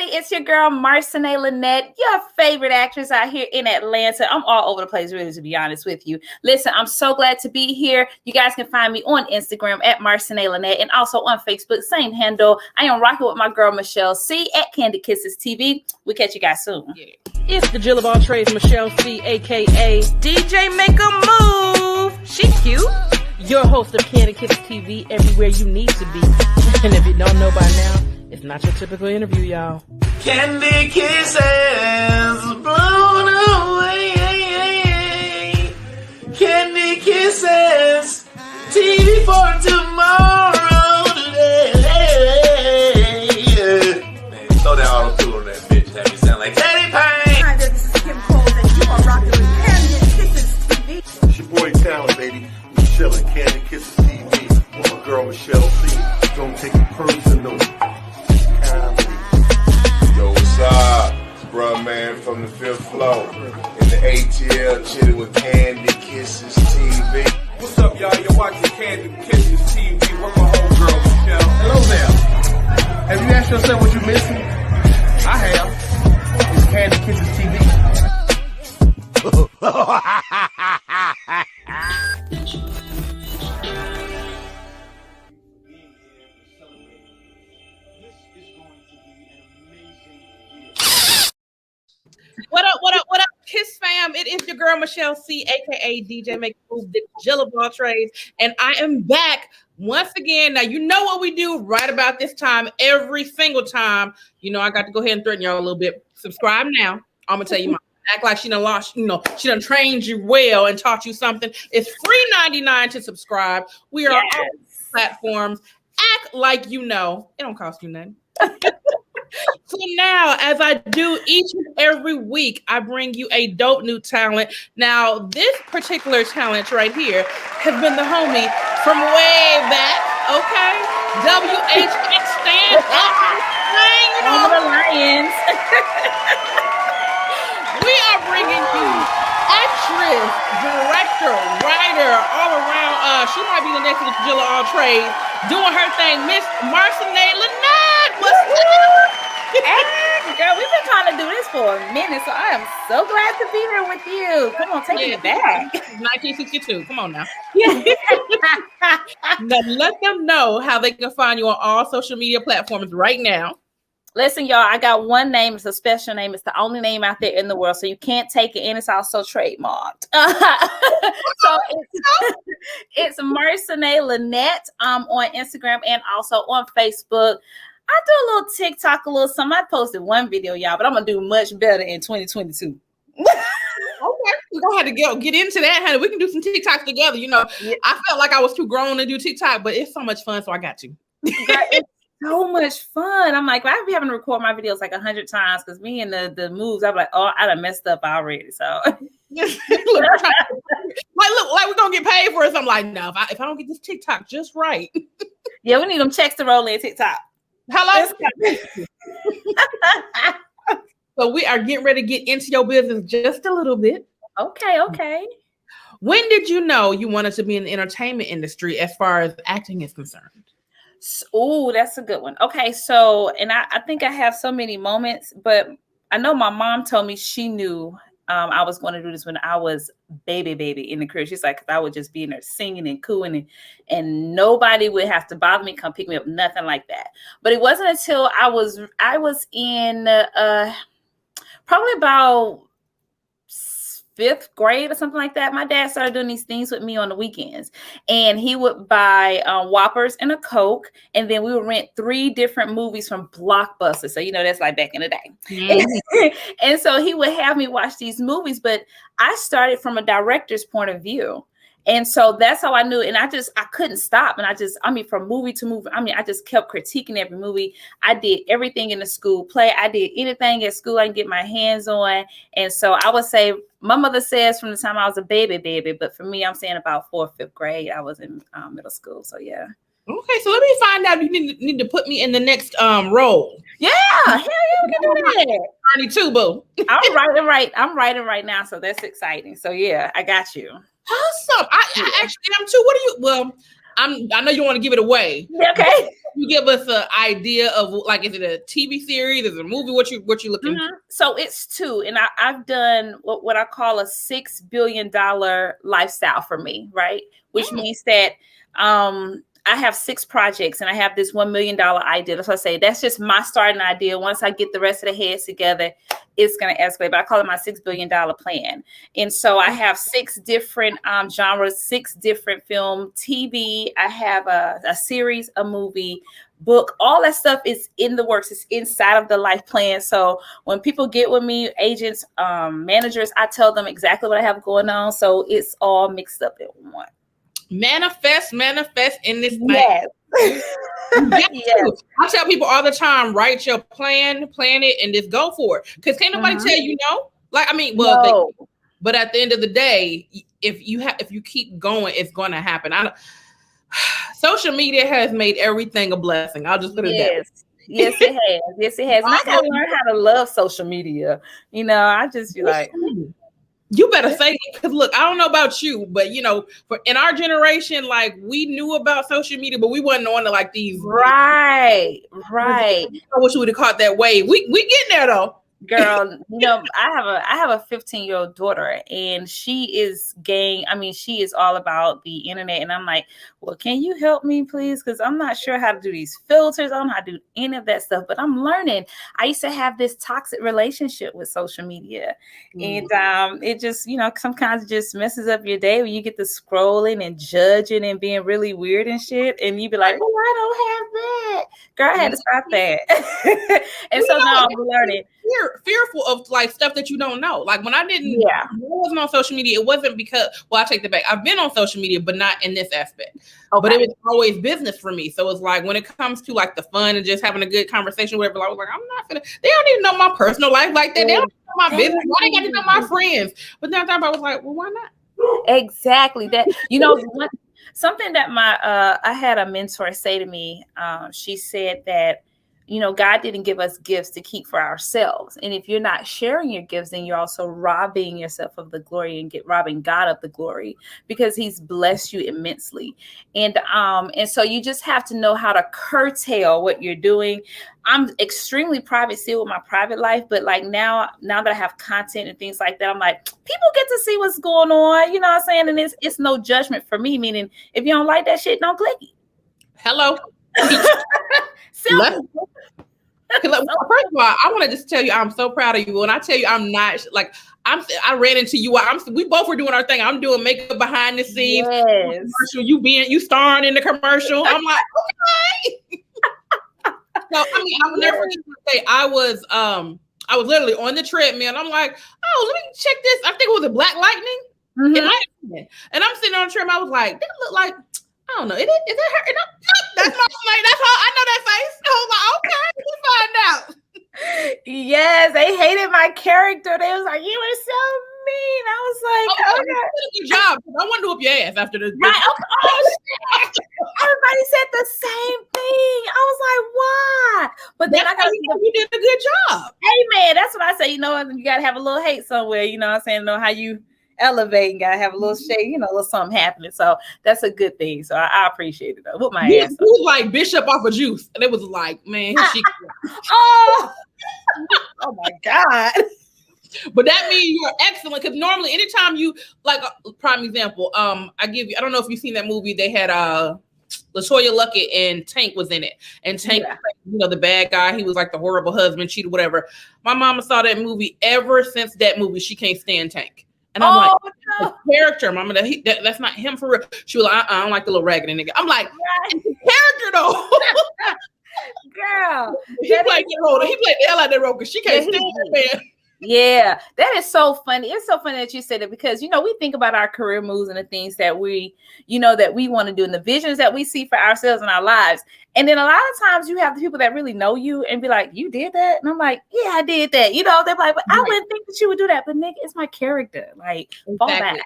everybody. It's your girl, Marcenae Lynette, your favorite actress out here in Atlanta. I'm all over the place, really, to be honest with you. Listen, I'm so glad to be here. You guys can find me on Instagram at Marcenae Lynette and also on Facebook, same handle. I am rocking with my girl, Michelle C. at Kandid Kisses TV. We'll catch you guys soon. Yeah. It's the Jill of all trades, Michelle C., a.k.a. DJ Make a Move. She cute. Your host of Kandid Kisses TV, everywhere you need to be. And if you don't know by now, it's not your typical interview, y'all. Kandid Kisses blown away. Kandid Kisses TV for tomorrow today. Man, throw that auto-tune on that bitch. Have me sound like Teddy Payne. Hi there, this is Kim Cole, and you are rocking with Kandid Kisses TV. It's your boy Talent, baby. Michelle at Kandid Kisses TV with my girl Michelle C. Don't take it personal. Yo, what's up? It's bruh man from the 5th floor. In the ATL, chilling with Kandid Kisses TV. What's up, y'all? You're watching Kandid Kisses TV with my homegirl, Michelle. Hello there. Have you asked yourself what you're missing? I have. It's Kandid Kisses TV. What up, Kiss fam? It is your girl, Michelle C., a.k.a. DJ Make a Move, the Jill of all trades, and I am back once again. Now, you know what we do right about this time, every single time. You know, I got to go ahead and threaten y'all a little bit. Subscribe now. I'm going to tell you, act like she done lost, she done trained you well and taught you something. It's free $99 to subscribe. We are on all platforms. Act like you know. It don't cost you nothing. So now, as I do each and every week, I bring you a dope new talent. Now, this particular talent right here has been the homie from way back, okay? WHX stand up. Home of the Lions. We are bringing you actress, director, writer, all around. She might be the next Jill of all trades, doing her thing, Miss Marcenae Lynette. What's up? Hey, girl, we've been trying to do this for a minute, so I am so glad to be here with you. Come on, take me back. 1962. Come on now. Yeah. Now let them know how they can find you on all social media platforms right now. Listen, y'all, I got one name. It's a special name. It's the only name out there in the world, so you can't take it, and it's also trademarked. So it's Marcenae Lynette on Instagram and also on Facebook. I do a little TikTok, a little something. I posted one video, y'all, but I'm going to do much better in 2022. Okay, we're going to have to get into that, honey. We can do some TikToks together. You know, yeah. I felt like I was too grown to do TikTok, but it's so much fun, so I got you. It's so much fun. I'm like, I be having to record my videos like 100 times because me and the moves, I'm like, oh, I done messed up already. So, look, we're going to get paid for it. So I'm like, no, if I don't get this TikTok just right. Yeah, we need them checks to roll in TikTok. Hello. So we are getting ready to get into your business just a little bit. Okay. When did you know you wanted to be in the entertainment industry as far as acting is concerned? Oh, that's a good one. Okay, so, and I think I have so many moments, but I know my mom told me she knew I was going to do this when I was baby in the career. She's like, 'cause I would just be in there singing and cooing and nobody would have to bother me, come pick me up, nothing like that. But it wasn't until I was in probably about 5th grade or something like that. My dad started doing these things with me on the weekends, and he would buy Whoppers and a Coke, and then we would rent 3 different movies from Blockbuster. So, that's like back in the day. Mm-hmm. And so he would have me watch these movies, but I started from a director's point of view. And so that's how I knew. And I couldn't stop. And from movie to movie, I just kept critiquing every movie. I did everything in the school play. I did anything at school I can get my hands on. And so I would say, my mother says from the time I was a baby, but for me, I'm saying about 4th, 5th grade, I was in middle school. So yeah. Okay, so let me find out if you need to put me in the next role. Yeah, hell yeah, we can do that. 32, boo. I'm writing right now, so that's exciting. So yeah, I got you. Awesome. I actually am too. What are you? Well, I know you want to give it away. Okay. You give us an idea of like, is it a TV series? Is it a movie? What you looking for? So it's 2, and I've done what I call a $6 billion lifestyle for me, right? Which means that I have 6 projects and I have this $1 million idea. So I say that's just my starting idea. Once I get the rest of the heads together, it's going to escalate. But I call it my $6 billion plan. And so I have 6 different genres, 6 different film, TV. I have a series, a movie, book. All that stuff is in the works. It's inside of the life plan. So when people get with me, agents, managers, I tell them exactly what I have going on. So it's all mixed up in one. Manifest in this thing. Yes. Yes. I tell people all the time, write your plan it, and just go for it. Because can't nobody tell you no. Like, I mean, well, No. but at the end of the day, if you keep going, it's going to happen. Social media has made everything a blessing. I'll just put it that way. Yes, it has. Yes, it has. And I gotta learn how to love social media. You know, I just be like, you better say it, because look, I don't know about you, but you know, for in our generation, like we knew about social media, but we wasn't on to like these. Right. I wish we would have caught that wave. We getting there though. Girl, you know, I have a 15-year-old daughter, and she is she is all about the internet. And I'm like, well, can you help me, please? Because I'm not sure how to do these filters. I don't know how to do any of that stuff, but I'm learning. I used to have this toxic relationship with social media. And it just, you know, sometimes it just messes up your day when you get to scrolling and judging and being really weird and shit. And you be like, well, I don't have that. Girl, I had to stop that. And so now I'm learning. Fearful of like stuff that you don't know. Like when I wasn't on social media, it wasn't because, well, I take that back. I've been on social media, but not in this aspect. Okay. But it was always business for me. So it's like when it comes to like the fun and just having a good conversation, whatever, I was like, I'm not gonna, they don't even know my personal life like that. They don't know my business. Why they got to know my friends? But then I was like, well, why not? Exactly. That, you know, something that I had a mentor say to me, she said that, you know, God didn't give us gifts to keep for ourselves. And if you're not sharing your gifts, then you're also robbing yourself of the glory and robbing God of the glory, because he's blessed you immensely. And so you just have to know how to curtail what you're doing. I'm extremely private still with my private life, but like now that I have content and things like that, I'm like, people get to see what's going on, you know what I'm saying? And it's no judgment for me, meaning if you don't like that shit, don't click it. Hello. First of all, I want to just tell you I'm so proud of you. When I tell you I'm not like I ran into you. We both were doing our thing. I'm doing makeup behind the scenes. Yes. Commercial, you starring in the commercial. I'm like, okay. No, I mean, I would never say I was literally on the treadmill. And I'm like, oh, let me check this. I think it was a Black Lightning. Mm-hmm. It might have been. And I'm sitting on the treadmill. I was like, that look like, I don't know. Is that her? And that's my face. That's all. I know that face. I was like, okay, let's find out. Yes, they hated my character. They was like, you were so mean. I was like, okay. Good job. I want to whoop your ass after this. Right. Okay. Oh, shit. Everybody said the same thing. I was like, why? But then you did a good job. Hey, man, that's what I say. You know, you got to have a little hate somewhere. You know what I'm saying? Know how you elevate and gotta have a little shade, you know, a little something happening. So that's a good thing. So I appreciate it though. With my ass. It was like Bishop off of Juice. And it was like, man, oh my God. But that means you're excellent, because normally anytime you like prime example, I don't know if you've seen that movie. They had LaToya Luckett and Tank was in it. And Tank, you know, the bad guy, he was like the horrible husband, cheater, whatever. My mama saw that movie. Ever since that movie, she can't stand Tank. And I'm like, the character, mama, that's not him for real. She was like, I don't like the little raggedy nigga. I'm like, it's the character though. Girl. He played the hell out of that role because she can't stand that man. Yeah, that is so funny. It's so funny that you said it, because, you know, we think about our career moves and the things that we, you know, that we want to do and the visions that we see for ourselves and our lives. And then a lot of times you have the people that really know you and be like, you did that? And I'm like, yeah, I did that. You know, they're like, but I wouldn't think that you would do that. But nigga, it's my character. Like, fall back.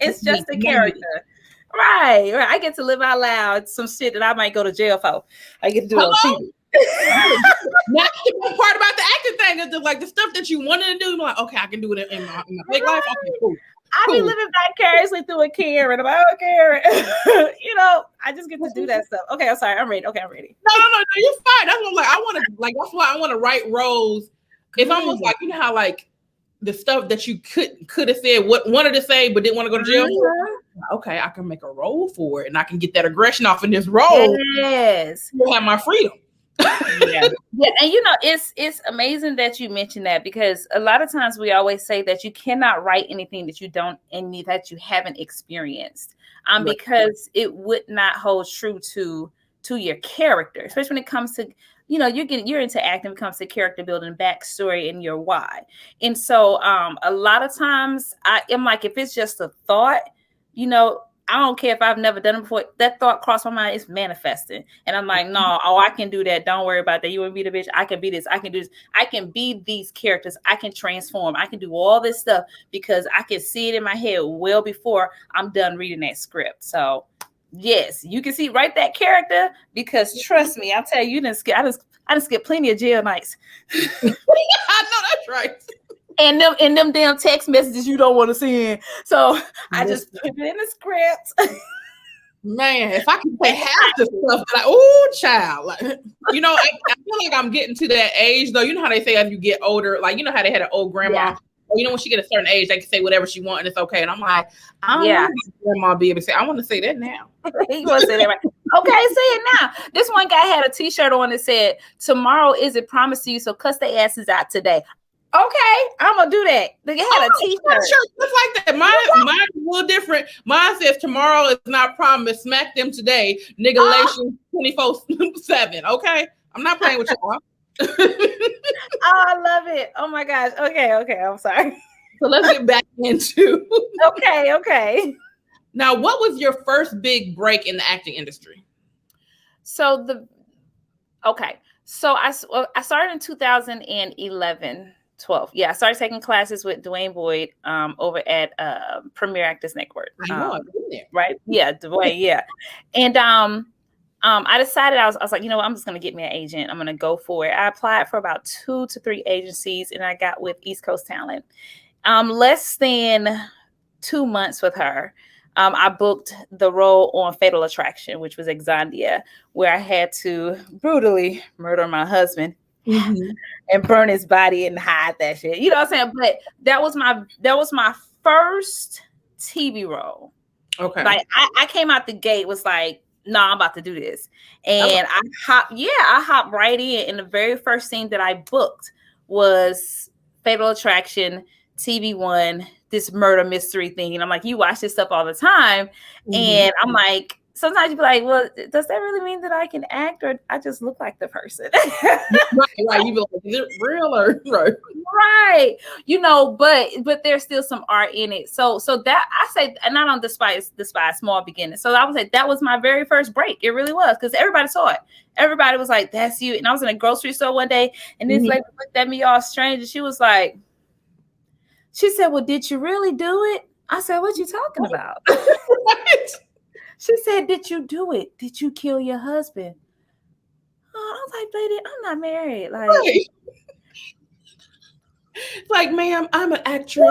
It's just a character. Right. I get to live out loud some shit that I might go to jail for. I get to do it on TV. That's the best part about the acting thing, is like the stuff that you wanted to do. You're like, okay, I can do it in my big life. Okay, cool. I be living vicariously through a Karen. I'm like, oh, Karen. You know, I just get to do that stuff. Okay, I'm sorry. I'm ready. Okay, I'm ready. No, you're fine. That's what I'm like. I want to like. That's why I want to write roles. It's almost like, you know how like the stuff that you could have said, what wanted to say, but didn't want to go to jail for. Okay, I can make a role for it, and I can get that aggression off in this role. Yes, you'll have my freedom. Yeah, and you know, it's amazing that you mentioned that, because a lot of times we always say that you cannot write anything that you don't and that you haven't experienced, Right. because it would not hold true to your character, especially when it comes to, you know, you're into acting, when it comes to character building, backstory, and your why. And so a lot of times I am like, if it's just a thought, you know, I don't care if I've never done it before, that thought crossed my mind, it's manifesting. And I'm like, no, I can do that. Don't worry about that. You want to be the bitch? I can be this. I can do this. I can be these characters. I can transform. I can do all this stuff because I can see it in my head well before I'm done reading that script. So yes, you can see write that character, because trust me, I'll tell you, I just skip plenty of jail nights. I know that's right. And them damn text messages you don't want to send. So I just put it in the script. Man, if I can say half the stuff, like, oh, child, like, you know, I feel like I'm getting to that age, though. You know how they say as you get older, like, you know how they had an old grandma. Yeah. You know, when she get a certain age, they can say whatever she wants and it's okay. And I'm like, I don't want grandma be able to say, I want to say that now. You want to say that right? Okay, say it now. This one guy had a T-shirt on that said, "Tomorrow isn't promised to you, so cuss their asses out today." Okay, I'm gonna do that. They had a T-shirt just like that. Mine's a little different. Mine says, "Tomorrow is not promised. Smack them today." Niggalation 24/7. Okay, I'm not playing with y'all. Oh, I love it. Oh my gosh. Okay. I'm sorry. So let's get back into. Okay. Now, what was your first big break in the acting industry? So I started in 2011. 12. Yeah, I started taking classes with Dwayne Boyd over at Premier Actors Network. I know, I've been there. Right? Yeah, Dwayne, yeah. And I decided, I was like, you know what, I'm just going to get me an agent. I'm going to go for it. I applied for about 2 to 3 agencies, and I got with East Coast Talent. Less than 2 months with her, I booked the role on Fatal Attraction, which was Exandia, where I had to brutally murder my husband. Mm-hmm. And burn his body and hide that shit. You know what I'm saying? But that was my first TV role. Okay. Like I came out the gate was like, no, I'm about to do this. And I hopped right in. And the very first thing that I booked was Fatal Attraction, TV One, this murder mystery thing. And I'm like, you watch this stuff all the time. Mm-hmm. And I'm like, sometimes you be like, well, does that really mean that I can act, or I just look like the person? Right. You be like, is it real or right? Right. You know, but there's still some art in it. So that I say, and I don't despise small beginnings. So I would say that was my very first break. It really was, because everybody saw it. Everybody was like, that's you. And I was in a grocery store one day, and this lady looked at me all strange, and she was like, she said, well, did you really do it? I said, what you talking about? Right. She said, did you do it? Did you kill your husband? Oh, I was like, lady, I'm not married. Like, right. Like, ma'am, I'm an actress.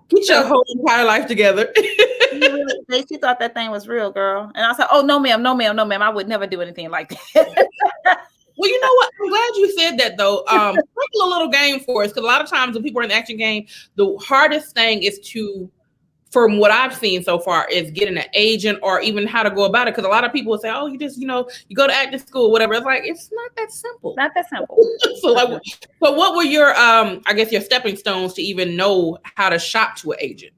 Get your whole entire life together. She thought that thing was real, girl. And I said, oh, no, ma'am. I would never do anything like that. Well, you know what? I'm glad you said that, though. Play a little game for us, because a lot of times when people are in the action game, the hardest thing is to, from what I've seen so far, is getting an agent, or even how to go about it. Because a lot of people will say, oh, you just, you go to acting school, whatever. It's like, it's not that simple. Not that simple. So what were your, I guess, your stepping stones to even know how to shop to an agent?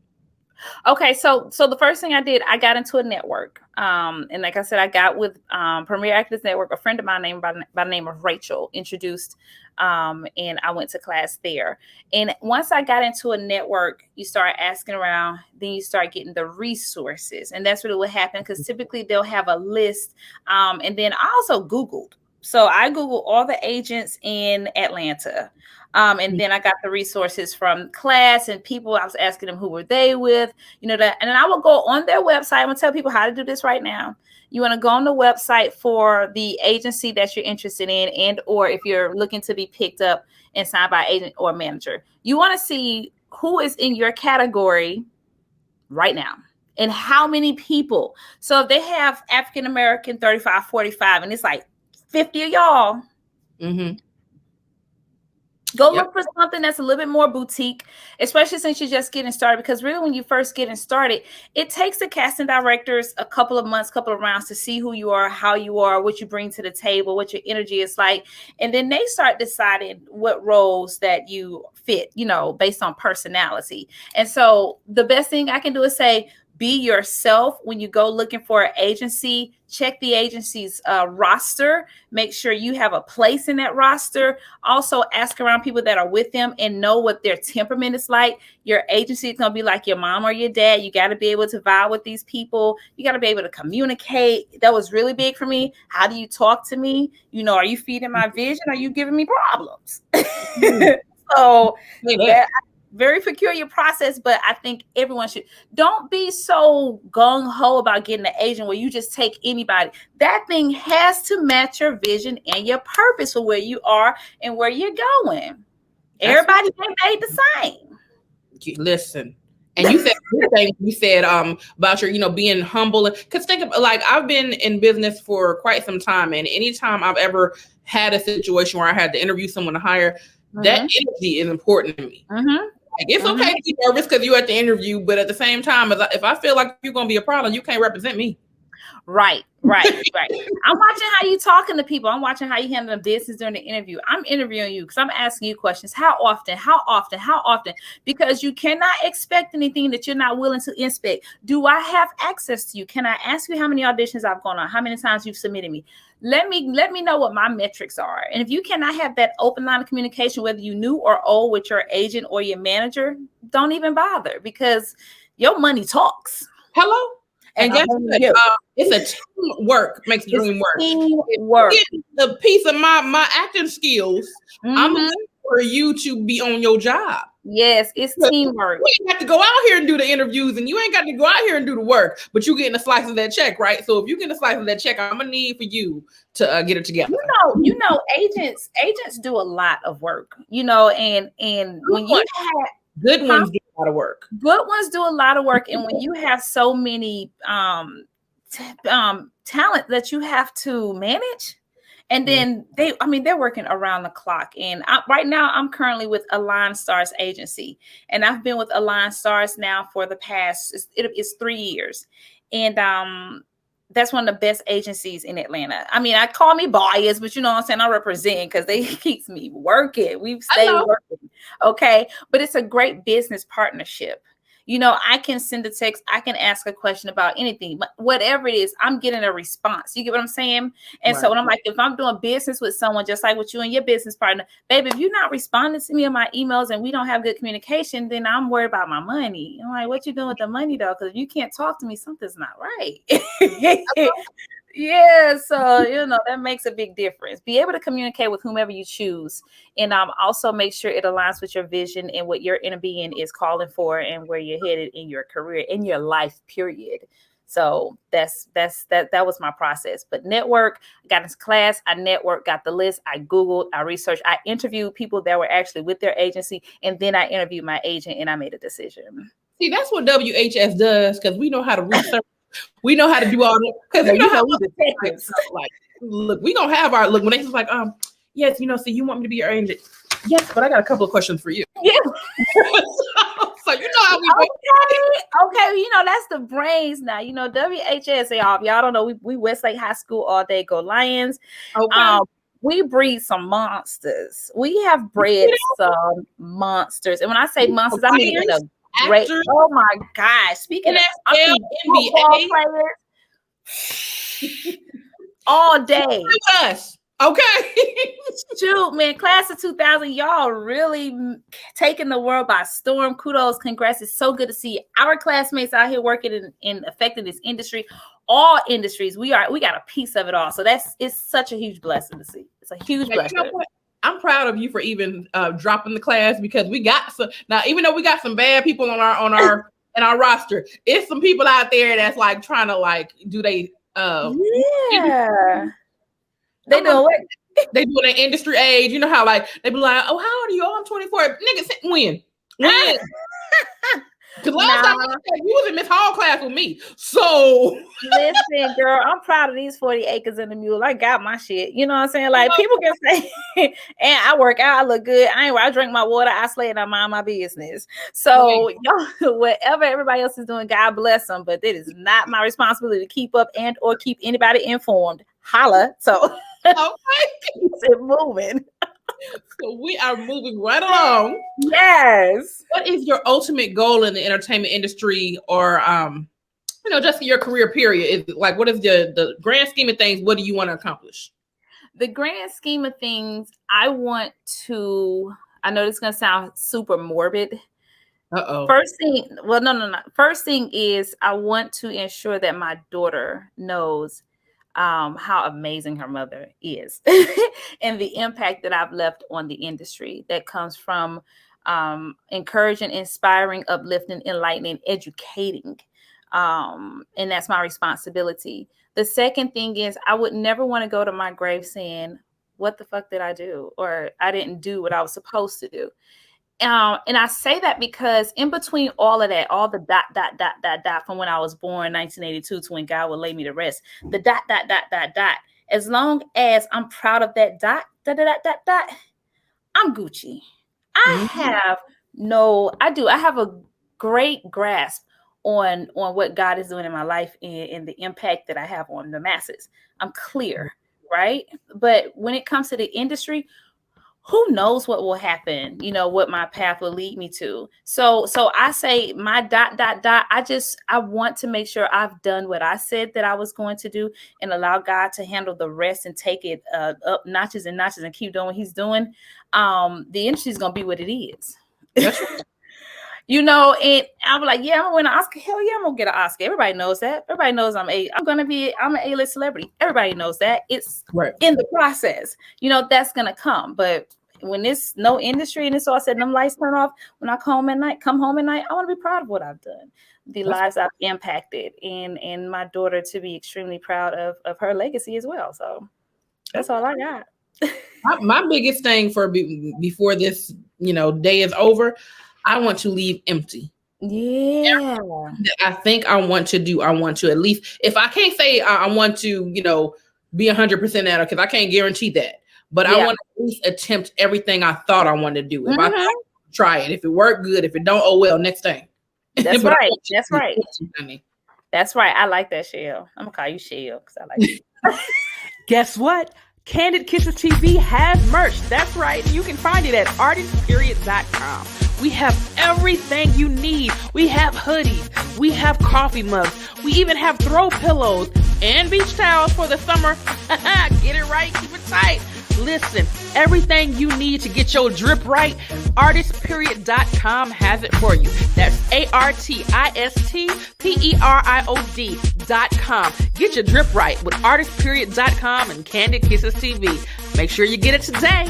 Okay, so the first thing I did, I got into a network. And like I said, I got with Premier Actors Network. A friend of mine by the name of Rachel introduced, and I went to class there. And once I got into a network, you start asking around, then you start getting the resources. And that's really what happened, because typically they'll have a list. And then I also Googled. So I Googled all the agents in Atlanta. And then I got the resources from class and people. I was asking them who were they with, that. And then I will go on their website. I'm gonna tell people how to do this right now. You want to go on the website for the agency that you're interested in, and or if you're looking to be picked up and signed by agent or manager, you want to see who is in your category right now. and how many people. So if they have African American 35, 45, and it's like 50 of y'all, go look for something that's a little bit more boutique, especially since you're just getting started. Because really, when you first getting started, it takes the casting directors a couple of months, couple of rounds to see who you are, how you are, what you bring to the table, what your energy is like. And then they start deciding what roles that you fit, you know, based on personality. And so the best thing I can do is say, be yourself. When you go looking for an agency, check the agency's roster. Make sure you have a place in that roster. Also ask around people that are with them and know what their temperament is like. Your agency is going to be like your mom or your dad. You got to be able to vibe with these people. You got to be able to communicate. That was really big for me. How do you talk to me? You know, are you feeding my vision? Are you giving me problems? So yeah, very peculiar process, but I think everyone should. Don't be so gung-ho about getting an agent where you just take anybody. That thing has to match your vision and your purpose for where you are and where you're going. Everybody ain't made the same. Listen, and you said you said about your, you know, being humble. Because think of, like, I've been in business for quite some time, and anytime I've ever had a situation where I had to interview someone to hire, that energy is important to me. Like, it's okay to be nervous because you're at the interview, but at the same time, if I feel like you're going to be a problem, you can't represent me. Right. I'm watching how you talking to people. I'm watching how you handle the business during the interview. I'm interviewing you because I'm asking you questions. How often? Because you cannot expect anything that you're not willing to inspect. Do I have access to you? Can I ask you how many auditions I've gone on? How many times you've submitted me? Let me know what my metrics are. And if you cannot have that open line of communication, whether you new or old, with your agent or your manager, don't even bother, because your money talks. Hello? And guess what? It's a teamwork makes the dream work. Teamwork. The piece of my acting skills, I'm looking for you to be on your job. Yes, it's teamwork. You ain't got to go out here and do the interviews, and you ain't got to go out here and do the work, but you getting a slice of that check, right? So if you get a slice of that check, I'm gonna need for you to get it together. You know, agents do a lot of work. You know, and when you have good ones do a lot of work. Good ones do a lot of work, and when you have so many talent that you have to manage. And then they're working around the clock. And right now, I'm currently with Align Stars Agency. And I've been with Align Stars now for the past, it's 3 years. And that's one of the best agencies in Atlanta. I mean, I call me biased, but you know what I'm saying? I represent because they keeps me working. We've stayed working. Okay. But it's a great business partnership. You know, I can send a text. I can ask a question about anything, but whatever it is, I'm getting a response. You get what I'm saying? And so when I'm like, if I'm doing business with someone, just like with you and your business partner, baby, if you're not responding to me on my emails and we don't have good communication, then I'm worried about my money. I'm like, what you doing with the money though? Because if you can't talk to me, something's not right. Yeah, so you know that makes a big difference. Be able to communicate with whomever you choose, and also make sure it aligns with your vision and what your inner being is calling for, and where you're headed in your career, in your life, period. So that was my process. But network, I got into class, I networked, got the list, I Googled, I researched, I interviewed people that were actually with their agency, and then I interviewed my agent and I made a decision. See, that's what WHS does, because we know how to research. We know how to do all that, because you know how we detectives. Like, look, we gonna have our look when they just like, yes, you know, so you want me to be your agent? Yes, but I got a couple of questions for you. Yeah. So you know how we okay, you know, that's the brains now. You know, WHS, y'all don't know, we Westlake High School all day, go Lions. Okay. We breed some monsters. We have bred some monsters. And when I say monsters, I mean in a great, oh my gosh. Speaking of NBA players all day. Okay. Shoot, man, class of 2000, y'all really taking the world by storm. Kudos, congrats. It's so good to see our classmates out here working in affecting this industry. All industries, we got a piece of it all. So it's such a huge blessing to see. It's a huge blessing. You know what? I'm proud of you for even dropping the class, because we got some now. Even though we got some bad people in our roster, it's some people out there that's like trying to like do they they know what they do in industry age. You know how like they be like, oh, how old are you? Oh, I'm 24. Nigga, when? Because last time you was in Miss Hall class with me. So listen, girl, I'm proud of these 40 acres and the mule. I got my shit. You know what I'm saying? Like people can say, and I work out, I look good. I drink my water, I slay, and I mind my business. So y'all, whatever everybody else is doing, God bless them. But it is not my responsibility to keep up and or keep anybody informed. Holla. So keep it moving. So we are moving right along. Yes. What is your ultimate goal in the entertainment industry, or just in your career period? Is it like, what is the grand scheme of things? What do you want to accomplish? The grand scheme of things, I know this is gonna sound super morbid. First thing, no. First thing is I want to ensure that my daughter knows how amazing her mother is and the impact that I've left on the industry that comes from encouraging, inspiring, uplifting, enlightening, educating. And that's my responsibility. The second thing is I would never want to go to my grave saying, what the fuck did I do? Or I didn't do what I was supposed to do. And I say that because in between all of that, all the dot from when I was born, 1982, to when God would lay me to rest, the dot, as long as I'm proud of that dot, I'm Gucci. I have a great grasp on what God is doing in my life and the impact that I have on the masses. I'm clear, right? But when it comes to the industry, who knows what will happen, what my path will lead me to. So I say my dot, I want to make sure I've done what I said that I was going to do and allow God to handle the rest and take it up notches and keep doing what he's doing. The industry is going to be what it is. That's right. And I'm like, yeah, I'm gonna win an Oscar. Hell yeah, I'm gonna get an Oscar. Everybody knows that. Everybody knows I'm an A-list celebrity. Everybody knows that. It's in the process. That's gonna come. But when it's no industry and it's all said and them lights turn off, when I come home at night, I want to be proud of what I've done, the lives I've impacted, and my daughter to be extremely proud of her legacy as well. So that's all I got. My biggest thing for before this, day is over, I want to leave empty. Yeah. I think I want to do. I want to, at least, if I can't say I want to, be 100% at it, because I can't guarantee that. But I want to at least attempt everything I thought I wanted to do. If I try it, if it worked, good. If it don't, oh well, next thing. That's right. That's right. That's right. I like that, Shell. I'm gonna call you Shell because I like it. Guess what? Kandid Kisses TV has merch. That's right. You can find it at artistperiod.com. We have everything you need. We have hoodies. We have coffee mugs. We even have throw pillows and beach towels for the summer. Get it right. Keep it tight. Listen, everything you need to get your drip right, artistperiod.com has it for you. That's artistperiod.com. Get your drip right with artistperiod.com and Kandid Kisses TV. Make sure you get it today.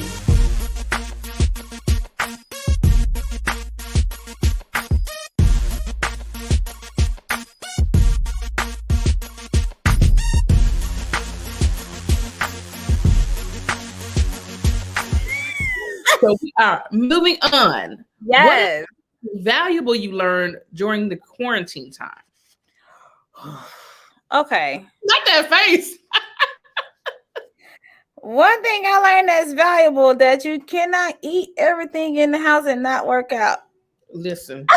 So we are moving on. Yes. What is valuable you learned during the quarantine time? Okay. Not that face. One thing I learned that's valuable, that you cannot eat everything in the house and not work out. Listen.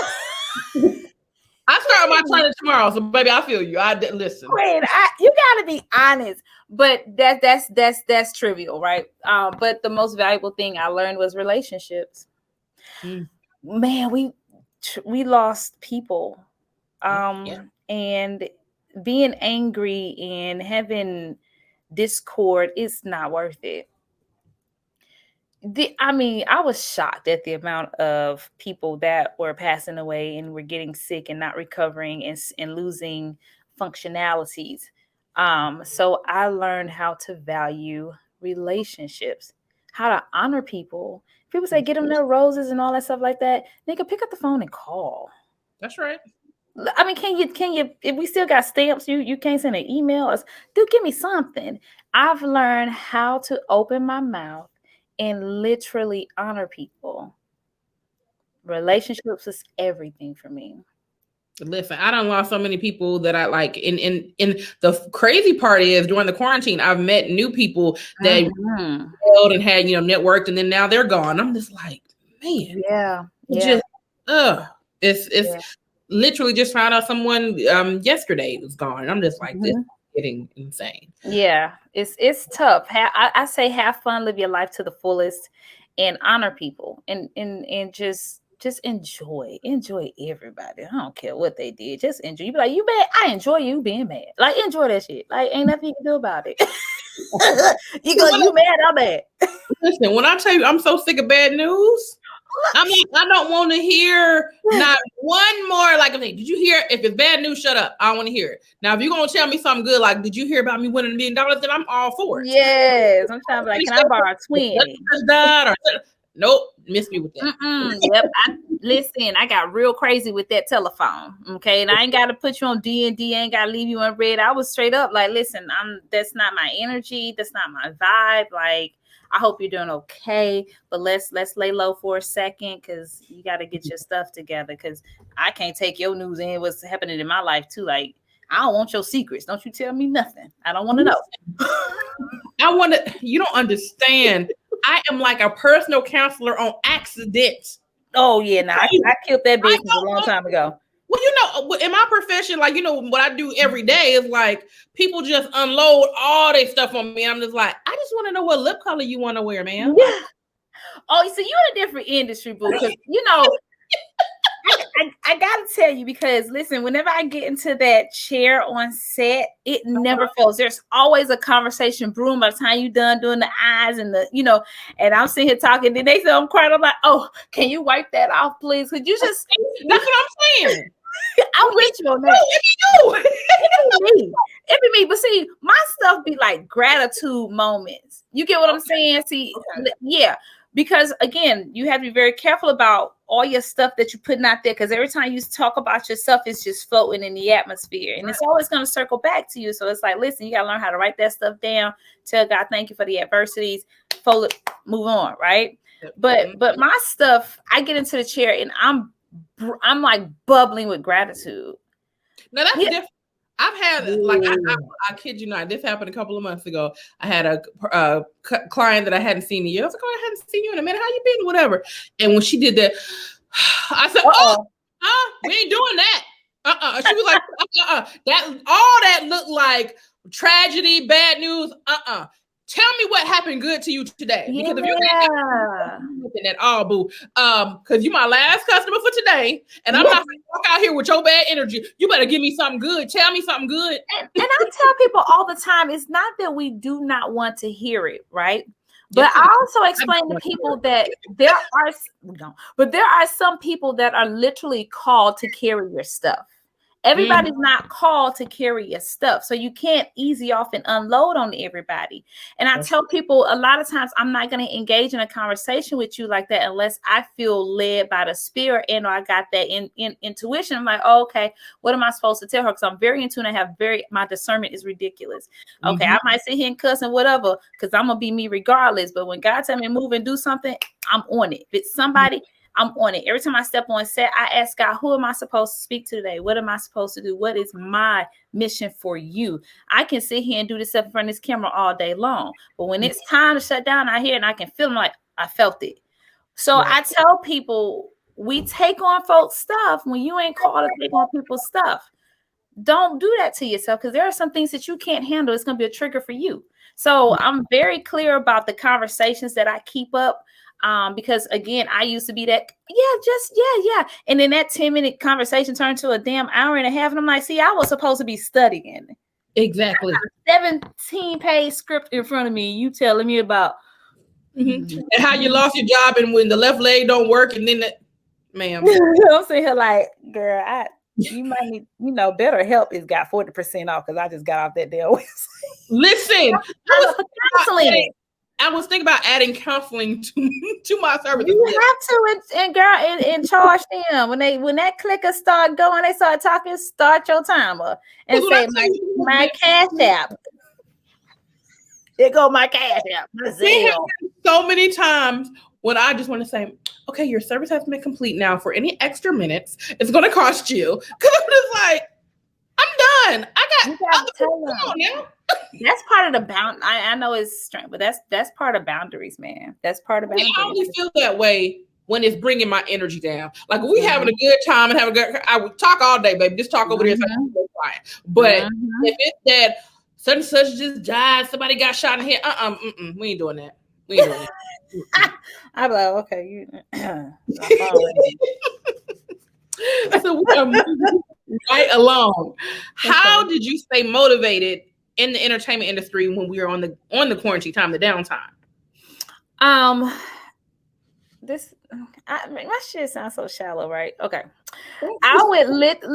I start my training tomorrow, so baby, I feel you. Listen. Wait, you gotta be honest, but that's trivial, right? But the most valuable thing I learned was relationships. Man, we lost people, and being angry and having discord is not worth it. I was shocked at the amount of people that were passing away and were getting sick and not recovering and losing functionalities. So I learned how to value relationships, how to honor people. People say get them their roses and all that stuff like that. Nigga, pick up the phone and call. That's right. I mean, can you, if we still got stamps, you can't send an email or do give me something. I've learned how to open my mouth and literally honor people. Relationships is everything for me. Listen, I done lost so many people that I like. In the crazy part is during the quarantine, I've met new people that held and had networked, and then now they're gone. I'm just like, man, it's literally just found out someone yesterday was gone. I'm just like, this is getting insane. Yeah, it's tough. I say have fun, live your life to the fullest, and honor people, and just enjoy everybody. I don't care what they did. Just enjoy. You be like, you mad? I enjoy you being mad. Like, enjoy that shit. Like, ain't nothing you can do about it. You mad? I'm mad. Listen, when I tell you I'm so sick of bad news, I mean, I don't want to hear not one more. Like, did you hear? If it's bad news, shut up. I don't want to hear it. Now, if you're gonna tell me something good, like, did you hear about me winning $1 million? Then I'm all for it. Yes, I'm trying to be like, can I borrow a twin? Nope, miss me with that. Yep. Listen, I got real crazy with that telephone. Okay, and I ain't got to put you on D&D. I ain't got to leave you on red. I was straight up like, listen, that's not my energy. That's not my vibe. Like, I hope you're doing okay, but let's lay low for a second because you got to get your stuff together because I can't take your news and what's happening in my life too. Like, I don't want your secrets. Don't you tell me nothing. I don't want to know. You don't understand. I am like a personal counselor on accident. Oh yeah, no, I killed that business a long time ago. Well, in my profession, like, what I do every day is like people just unload all their stuff on me. I'm just like, I just want to know what lip color you want to wear, man. Yeah. Oh, so you're in a different industry, boo. Because I gotta tell you, because listen, whenever I get into that chair on set, it never fails. There's always a conversation brewing by the time you're done doing the eyes and and I'm sitting here talking. Then they say I'm crying. I'm like, oh, can you wipe that off, please? Could you just? That's what I'm saying. I'm with you on that. It be me. But see, my stuff be like gratitude moments. You get what I'm saying? See, yeah. Because again, you have to be very careful about all your stuff that you're putting out there. Because every time you talk about yourself, it's just floating in the atmosphere, and it's always going to circle back to you. So it's like, listen, you got to learn how to write that stuff down. Tell God thank you for the adversities. Fold it, move on, right? But my stuff, I get into the chair and I'm like bubbling with gratitude. Now that's different. I've had I kid you not. This happened a couple of months ago. I had a client that I hadn't seen in a year. I was like, oh, I hadn't seen you in a minute. How you been? Whatever. And when she did that, I said, we ain't doing that. She was like, that all that looked like tragedy, bad news. Tell me what happened good to you today. Because if you ain't looking at all, boo, because you my last customer for today, and I'm not gonna walk out here with your bad energy. You better give me something good. Tell me something good. And I tell people all the time, it's not that we do not want to hear it, right? But I also explain to people that there are some people that are literally called to carry your stuff. Everybody's not called to carry your stuff. So you can't easy off and unload on everybody. And I tell people a lot of times I'm not going to engage in a conversation with you like that unless I feel led by the spirit and I got that in intuition. I'm like, oh, okay, what am I supposed to tell her? Because I'm very in tune. My discernment is ridiculous. Okay, I might sit here and cuss and whatever because I'm going to be me regardless. But when God tell me to move and do something, I'm on it. If it's somebody, I'm on it. Every time I step on set, I ask God, who am I supposed to speak to today? What am I supposed to do? What is my mission for you? I can sit here and do this stuff in front of this camera all day long. But when it's time to shut down out here and I can feel like I felt it. So I tell people, we take on folks' stuff when you ain't called to take on people's stuff. Don't do that to yourself because there are some things that you can't handle. It's going to be a trigger for you. So I'm very clear about the conversations that I keep up. Because again, I used to be that, yeah. And then that 10-minute conversation turned to a damn hour and a half. And I'm like, see, I was supposed to be studying. Exactly. 17-page script in front of me. You telling me about and how you lost your job and when the left leg don't work. And then ma'am. I'm sitting here like, girl, you might need, better help is got 40% off because I just got off that damn website. Listen, I was thinking about adding counseling to my services. You have to, and charge them when that clicker start going. They start talking. Start your timer and say my cash app. Here go my cash app. So many times when I just want to say, okay, your service has been complete now. For any extra minutes, it's going to cost you. Because I'm just like, I'm done. I got other people on now. That's part of the bound. I know it's strength, but that's part of boundaries, man. That's part of boundaries. I only feel that way when it's bringing my energy down. Like if we having a good time and having a good, I would talk all day, baby. Just talk over there. But if it's that such and such just died, somebody got shot in the head, we ain't doing that. We ain't doing that. I'm like, okay, you. So we are moving right along. How did you stay motivated in the entertainment industry when we were on the quarantine time, the downtime? My shit sounds so shallow, right? Okay, I would It's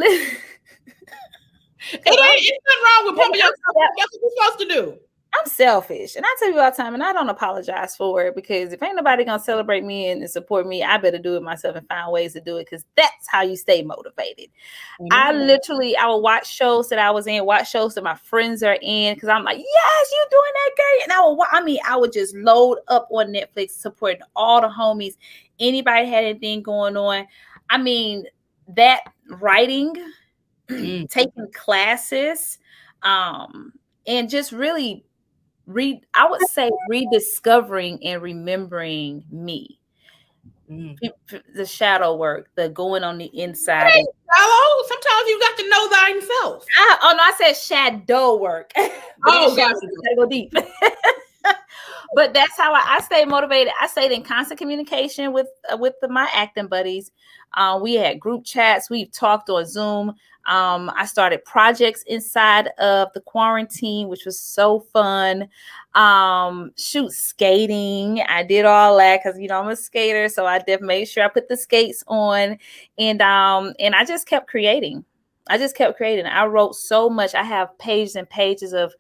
nothing wrong with pumping yourself. That's what you're supposed to do. I'm selfish, and I tell you all the time, and I don't apologize for it, because if ain't nobody gonna celebrate me and support me, I better do it myself and find ways to do it, because that's how you stay motivated. I will watch shows that I was in, watch shows that my friends are in, because I'm like, yes, you doing that, girl. And I would just load up on Netflix, supporting all the homies. Anybody had anything going on? I mean, that writing, taking classes, and just really rediscovering and remembering me. The shadow work, the going on the inside. Hey, shallow. Sometimes you got to know thyself. I said shadow work. Oh, gosh. Go deep. But that's how I stay motivated. I stayed in constant communication with my acting buddies. We had group chats. We've talked on Zoom. I started projects inside of the quarantine, which was so fun. Skating. I did all that because, I'm a skater. So I did make sure I put the skates on, and I just kept creating. I wrote so much. I have pages and pages of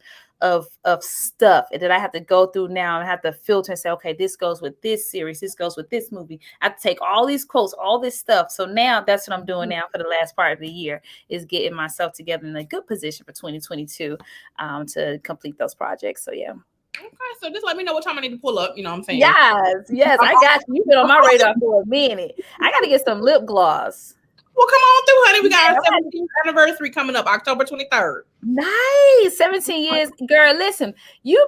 stuff that I have to go through now and have to filter and say, okay, this goes with this series, this goes with this movie. I have to take all these quotes, all this stuff. So now that's what I'm doing now for the last part of the year, is getting myself together in a good position for 2022 to complete those projects. So yeah. Okay, so just let me know what time I need to pull up. You know what I'm saying? Yes, I got you. You've been on my radar for a minute. I got to get some lip gloss. Well, come on through, honey. We got our 17th anniversary coming up, October 23rd. Nice. 17 years. Girl, listen, you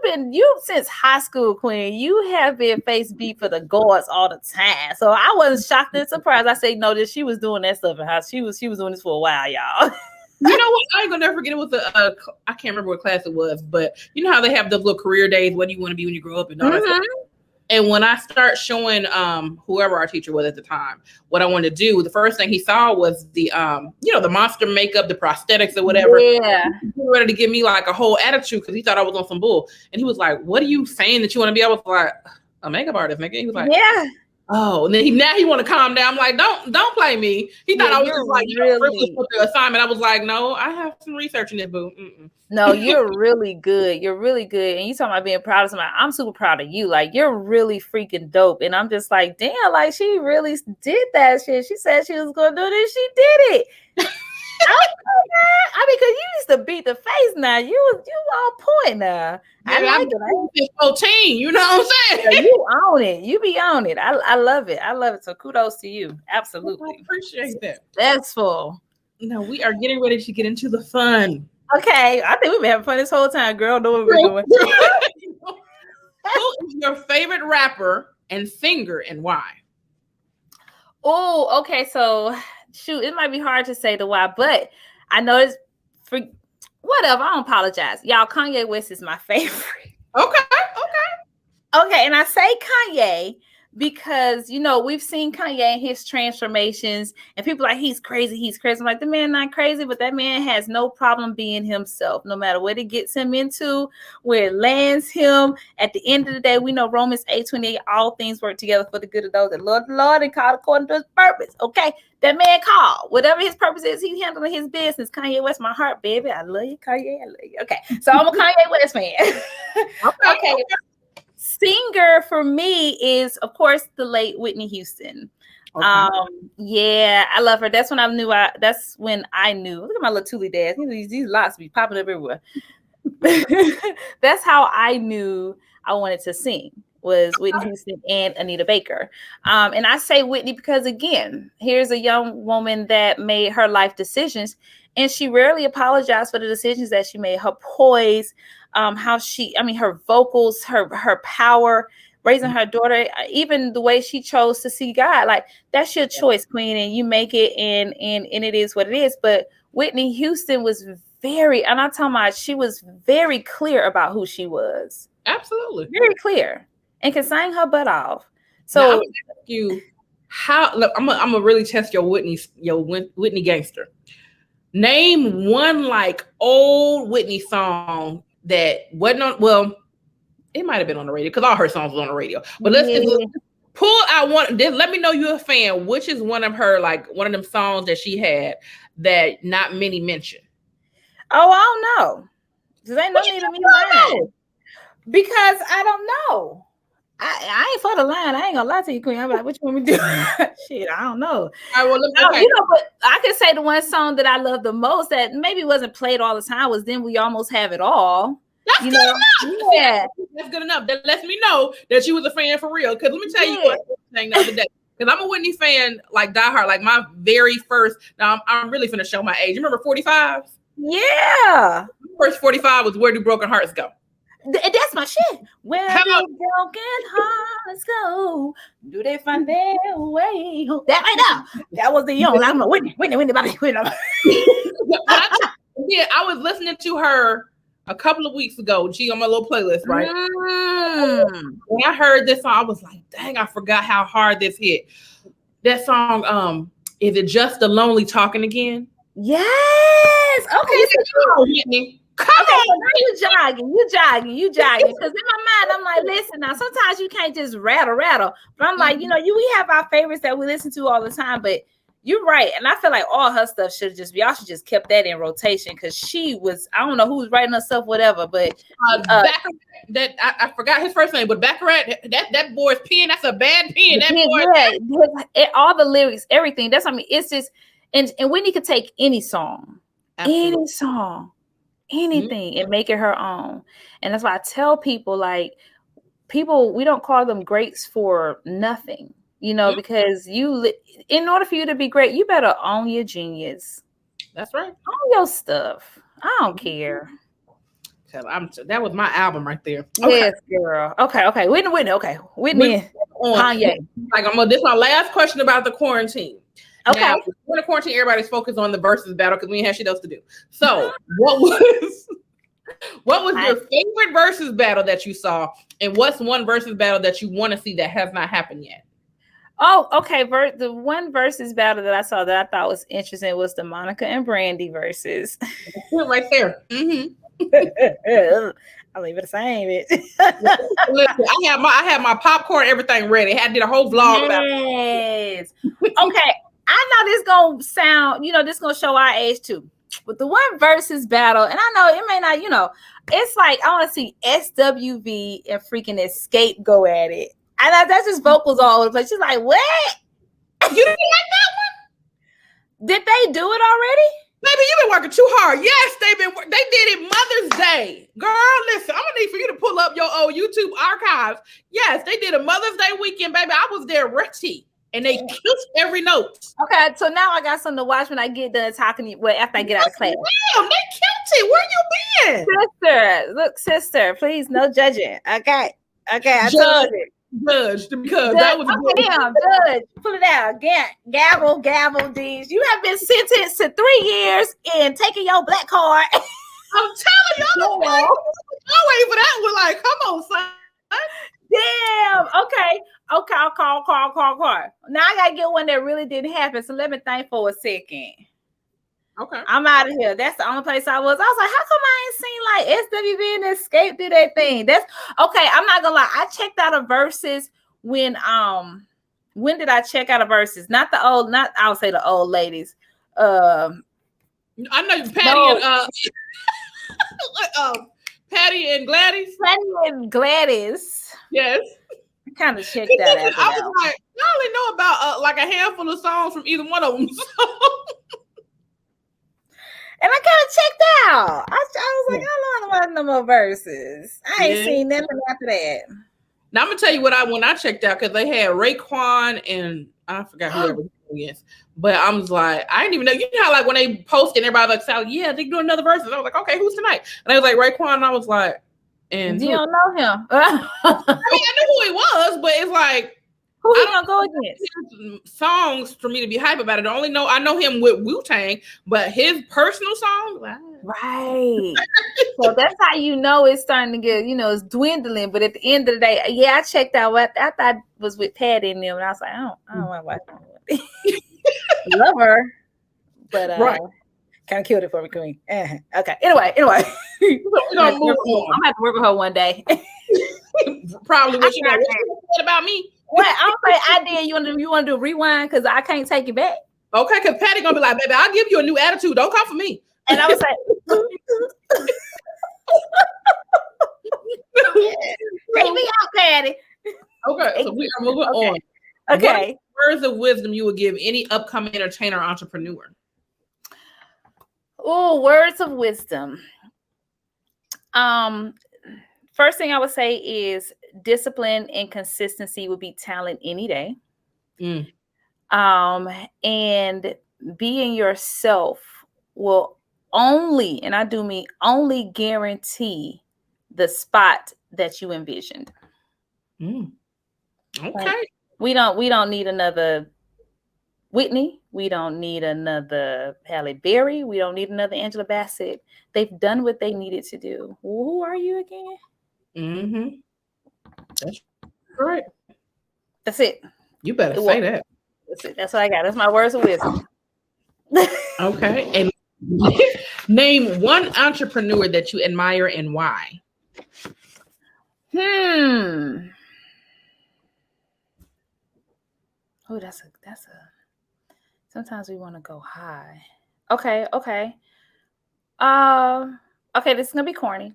since high school, Queen, you have been face beat for the guards all the time. So I wasn't shocked and surprised. I say, no, that she was doing that stuff in house. She was doing this for a while, y'all. You know what? I ain't gonna never forget. It was I can't remember what class it was, but you know how they have those little career days. What do you want to be when you grow up and all that stuff? And when I start showing whoever our teacher was at the time what I wanted to do, the first thing he saw was the the monster makeup, the prosthetics or whatever. Yeah. He was ready to give me like a whole attitude because he thought I was on some bull. And he was like, "What are you saying that you want to be?" I was like, "A makeup artist, nigga." He was like, "Yeah." Oh, and then he want to calm down. I'm like, don't play me. He thought I was just like, really put the assignment. I was like, no, I have some research in this, boo. No, you're really good. You're really good. And you talking about being proud of somebody. I'm super proud of you. Like, you're really freaking dope. And I'm just like, damn, like she really did that shit. She said she was going to do this. She did it. I mean, because you used to beat the face now. You on point now. I like it. 14, you know what I'm saying? Yeah, you own it. You be on it. I love it. I love it. So kudos to you. Absolutely. I appreciate that. That's full. No, we are getting ready to get into the fun. Okay. I think we've been having fun this whole time, girl. Know what we're doing. Who is your favorite rapper and singer and why? Oh, okay. So shoot, it might be hard to say the why, but I know it's for whatever. I don't apologize. Y'all, Kanye West is my favorite. Okay. And I say Kanye because, we've seen Kanye and his transformations and people like, he's crazy. I'm like, the man not crazy, but that man has no problem being himself, no matter what it gets him into, where it lands him. At the end of the day, we know Romans 8:28, all things work together for the good of those that love the Lord and called according to his purpose. Okay. That man called. Whatever his purpose is, he's handling his business. Kanye West, my heart, baby. I love you, Kanye. I love you. Okay. So I'm a Kanye West fan. Okay. Singer for me is, of course, the late Whitney Houston. Okay. Yeah, I love her. That's when I knew. Look at my little Thule dad. These lots be popping up everywhere. That's how I knew I wanted to sing. was Whitney Houston and Anita Baker. And I say Whitney because, again, here's a young woman that made her life decisions, and she rarely apologized for the decisions that she made. Her poise, her vocals, her power, raising her daughter, even the way she chose to see God. Like, that's your choice, Queen, and you make it, and it is what it is. But Whitney Houston was and I'm talking about, she was very clear about who she was. Absolutely. Very clear. And can sing her butt off. So now, I'm gonna ask you how. Look, I'm gonna really test your Whitney gangster. Name one like old Whitney song that wasn't on. Well, it might have been on the radio because all her songs was on the radio. But let's pull out one. Let me know you're a fan. Which is one of her, like one of them songs that she had that not many mention? Oh, I don't know. Because ain't no need of me lying. Because I don't know. I ain't for the line. I ain't gonna lie to you, Queen. I'm like, what you want me to do? Shit, I don't know. All right, well, okay. But I can say the one song that I love the most that maybe wasn't played all the time was "Then We Almost Have It All." That's good enough. Yeah, that's good enough. That lets me know that you was a fan for real. Because let me tell you one thing the other day. Because I'm a Whitney fan, like diehard. Like my very first. Now I'm really finna show my age. You remember 45? Yeah. First 45 was "Where Do Broken Hearts Go?" That's my shit. Where do broken hearts go? Do they find their way home? That right now. That was the young. I'm a Whitney. Yeah, I was listening to her a couple of weeks ago. She on my little playlist, right? When I heard this song, I was like, dang, I forgot how hard this hit. That song, Is It Just the Lonely Talking Again? Yes. Okay. So Whitney. Come on, now you jogging. Because in my mind, I'm like, listen, now sometimes you can't just rattle. But I'm like, we have our favorites that we listen to all the time. But you're right, and I feel like all her stuff y'all should just kept that in rotation because she was. I don't know who was writing her stuff, whatever. But that I forgot his first name, but Baccarat, that boy's pen. That's a bad pen. That boy, all the lyrics, everything. That's it's just, and Whitney could take any song, anything and make it her own. And that's why I tell people, like, we don't call them greats for nothing, because in order for you to be great, you better own your genius. That's right. Own your stuff. I don't care. That was my album right there. Yes, girl. Okay. Whitney. Okay. Whitney. Kanye. Like, this is my last question about the quarantine. Okay. Now, when the quarantine, everybody's focused on the versus battle because we ain't have shit else to do. So, what was your favorite versus battle that you saw, and what's one versus battle that you want to see that has not happened yet? Oh, okay. The one versus battle that I saw that I thought was interesting was the Monica and Brandy versus. Right there. Mm-hmm. I'll leave it the same. Listen, I had my popcorn, everything ready. I did a whole vlog about it. Okay. I know this gonna sound, this gonna show our age too. But the one versus battle, and I know it may not, it's like I want to see SWV and freaking Escape go at it. And that's just vocals all over the place. She's like, what? You didn't like that one? Did they do it already? Baby, you've been working too hard. Yes, they did it Mother's Day. Girl, listen, I'm gonna need for you to pull up your old YouTube archives. Yes, they did a Mother's Day weekend, baby. I was there ready. And they killed every note. Okay, so now I got something to watch when I get done talking to you. Well, after I get out of class. Damn, they killed it. Where you been? Sister, please, no judging. Okay, I told you. Judge, because that was judge. Pull it out. Gavel, D's. You have been sentenced to 3 years in taking your black card. I'm telling you, I'm waiting for that one. Like, come on, son. Damn. Okay. I'll call. Now I gotta get one that really didn't happen. So let me think for a second. Okay. I'm out of here. That's the only place I was. I was like, how come I ain't seen like SWV and Escape do that thing? That's okay. I'm not gonna lie. I checked out a versus when did I check out a versus? Not I would say the old ladies. I know Patty and Gladys. Yes. I kind of checked that out. I was like, I only know about like a handful of songs from either one of them. And I kind of checked out. I was like, I don't know no more verses. I ain't seen nothing after that. Now I'm gonna tell you when I checked out because they had Raekwon and I forgot whoever he is. But I was like, I didn't even know. You know how like when they posted, everybody was like, yeah, they do another verse. I was like, okay, who's tonight? And I was like, Raekwon. And I was like, and you don't know him. I mean, I knew who he was, but it's like, who he gonna go against? Songs for me to be hype about it. I know him with Wu-Tang, but his personal songs, right. So that's how you know it's starting to get, it's dwindling. But at the end of the day, yeah, I checked out what I thought was with Patty and them, and I was like, I don't want to watch it. Love her, but right. Kind of killed it for me, Queen. Okay. Anyway, we're gonna move on. I'm gonna have to work with her one day. Probably. What you said about me? What I'm saying, I did. You want to do a rewind because I can't take it back. Okay, because Patty gonna be like, baby, I'll give you a new attitude. Don't come for me. And I was like, take me out, Patty. Okay, so we are moving on. Okay. What words of wisdom you would give any upcoming entertainer or entrepreneur? Oh, words of wisdom. First thing I would say is discipline and consistency would be talent any day. And being yourself will only, and I do mean only, guarantee the spot that you envisioned. Okay. Like, we don't need another Whitney. We don't need another Halle Berry. We don't need another Angela Bassett. They've done what they needed to do. Who are you again? That's right. That's it. You better say that. That's it. That's what I got. That's my words of wisdom. Okay. And name one entrepreneur that you admire and why. Oh, that's a sometimes we want to go high. Okay. Okay, this is gonna be corny.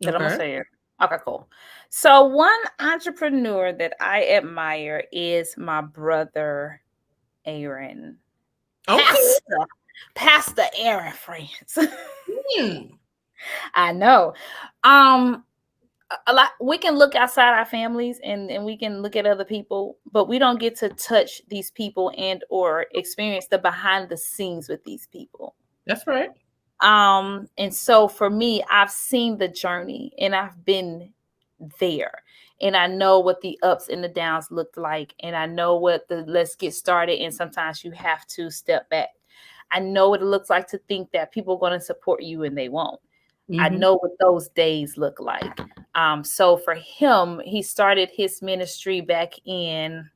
But I'm gonna say it. Okay, cool. So one entrepreneur that I admire is my brother Aaron. Pastor Aaron France. I know. A lot we can look outside our families and we can look at other people, but we don't get to touch these people and or experience the behind the scenes with these people. That's right. And so for me, I've seen the journey and I've been there and I know what the ups and the downs looked like. And I know what the let's get started. And sometimes you have to step back. I know what it looks like to think that people are going to support you and they won't. I know what those days look like. So for him, he started his ministry back in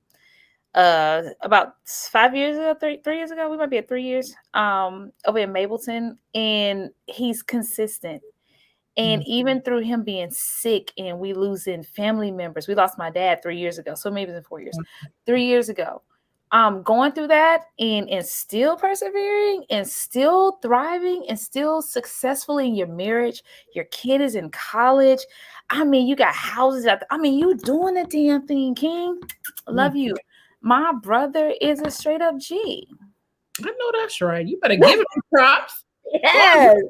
about 5 years ago, 3 years ago. We might be at 3 years over in Mableton, and he's consistent. And even through him being sick and we losing family members, we lost my dad 3 years ago. So maybe it's in 4 years, 3 years ago. Going through that and still persevering and still thriving and still successful in your marriage. Your kid is in college. I mean, you got houses out there. I mean, you doing the damn thing, King. Love you. My brother is a straight up G. I know that's right. You better give him props. Yes.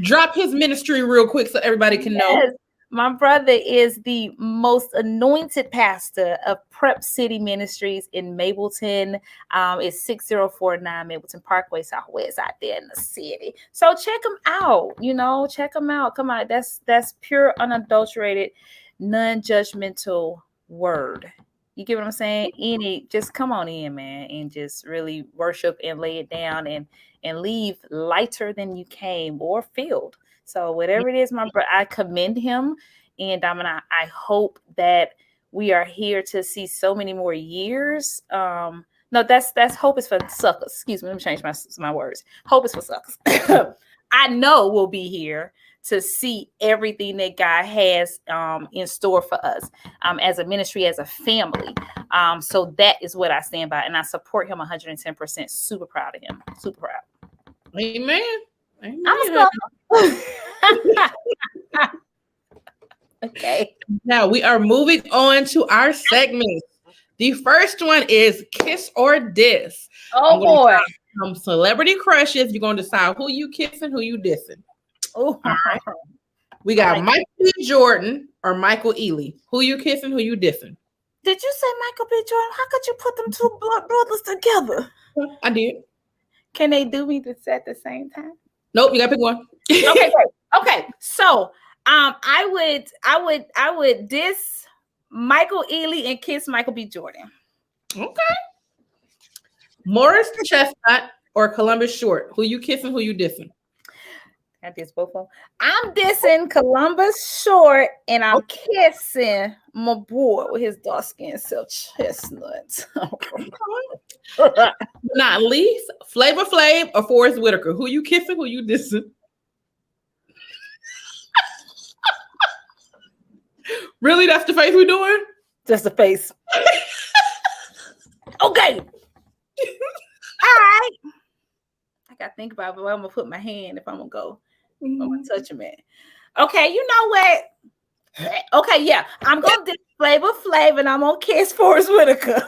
Drop his ministry real quick so everybody can know. My brother is the most anointed pastor of Prep City Ministries in Mableton. It's 6049 Mableton Parkway Southwest out there in the city. So check him out. Check him out. Come on, that's pure, unadulterated, non-judgmental word. You get what I'm saying? Just come on in, man, and just really worship and lay it down and leave lighter than you came or filled. So whatever it is, I commend him, and I hope that we are here to see so many more years. No, that's hope is for suckers. Excuse me, let me change my words. Hope is for suckers. I know we'll be here to see everything that God has in store for us as a ministry, as a family. So that is what I stand by, and I support him 110%. Super proud of him. Super proud. Amen. Okay. Now we are moving on to our segments. The first one is Kiss or Diss. Oh boy. Some celebrity crushes. You're going to decide who you kissing, who you dissing. Oh. All right. We got Michael B. Jordan or Michael Ealy. Who you kissing? Who you dissing? Did you say Michael B. Jordan? How could you put them two brothers together? I did. Can they do me this at the same time? Nope, you gotta pick one. Okay, great. Okay, so I would diss Michael Ealy and kiss Michael B. Jordan. Okay. Morris Chestnut or Columbus Short? Who you kissing? Who you dissing? I diss both of them. I'm dissing Columbus Short and I'm kissing my boy with his dark skin self chestnut. Not least, Flavor Flav or Forrest Whitaker? Who you kissing? Who you dissing? Really? That's the face we're doing? Just the face. Okay. All right. I gotta think about where I'm gonna put my hand if I'm gonna go. I'm gonna touch him at. Okay, you know what? Okay, yeah. I'm gonna diss Flavor Flav and I'm gonna kiss Forrest Whitaker.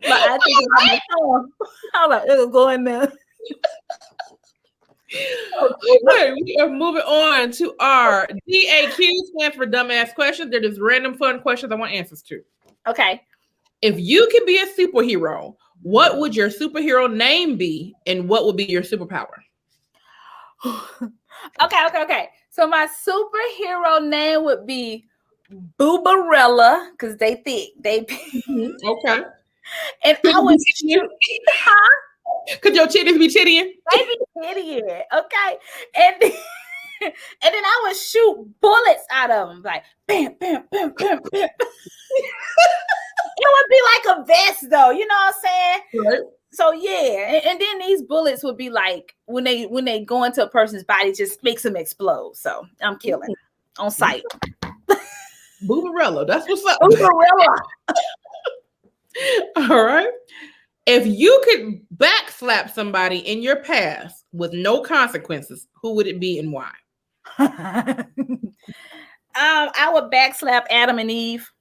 But I think I'm hold on, it'll go in there. Okay, we are moving on to our DAQ, stands for dumbass questions. They're just random fun questions I want answers to. Okay. If you could be a superhero, what would your superhero name be and what would be your superpower? Okay. So my superhero name would be Boobarella because they thick. Okay. And I would shoot. Could your titties be tittying? They be tittying. Okay. And then I would shoot bullets out of them. Like bam, bam, bam, bam, bam. It would be like a vest though. You know what I'm saying? Right. So yeah, and then these bullets would be like when they go into a person's body, just makes them explode. So I'm killing on sight. Boobarella, that's what's up. Boobarella. All right. If you could backslap somebody in your past with no consequences, who would it be and why? I would backslap Adam and Eve.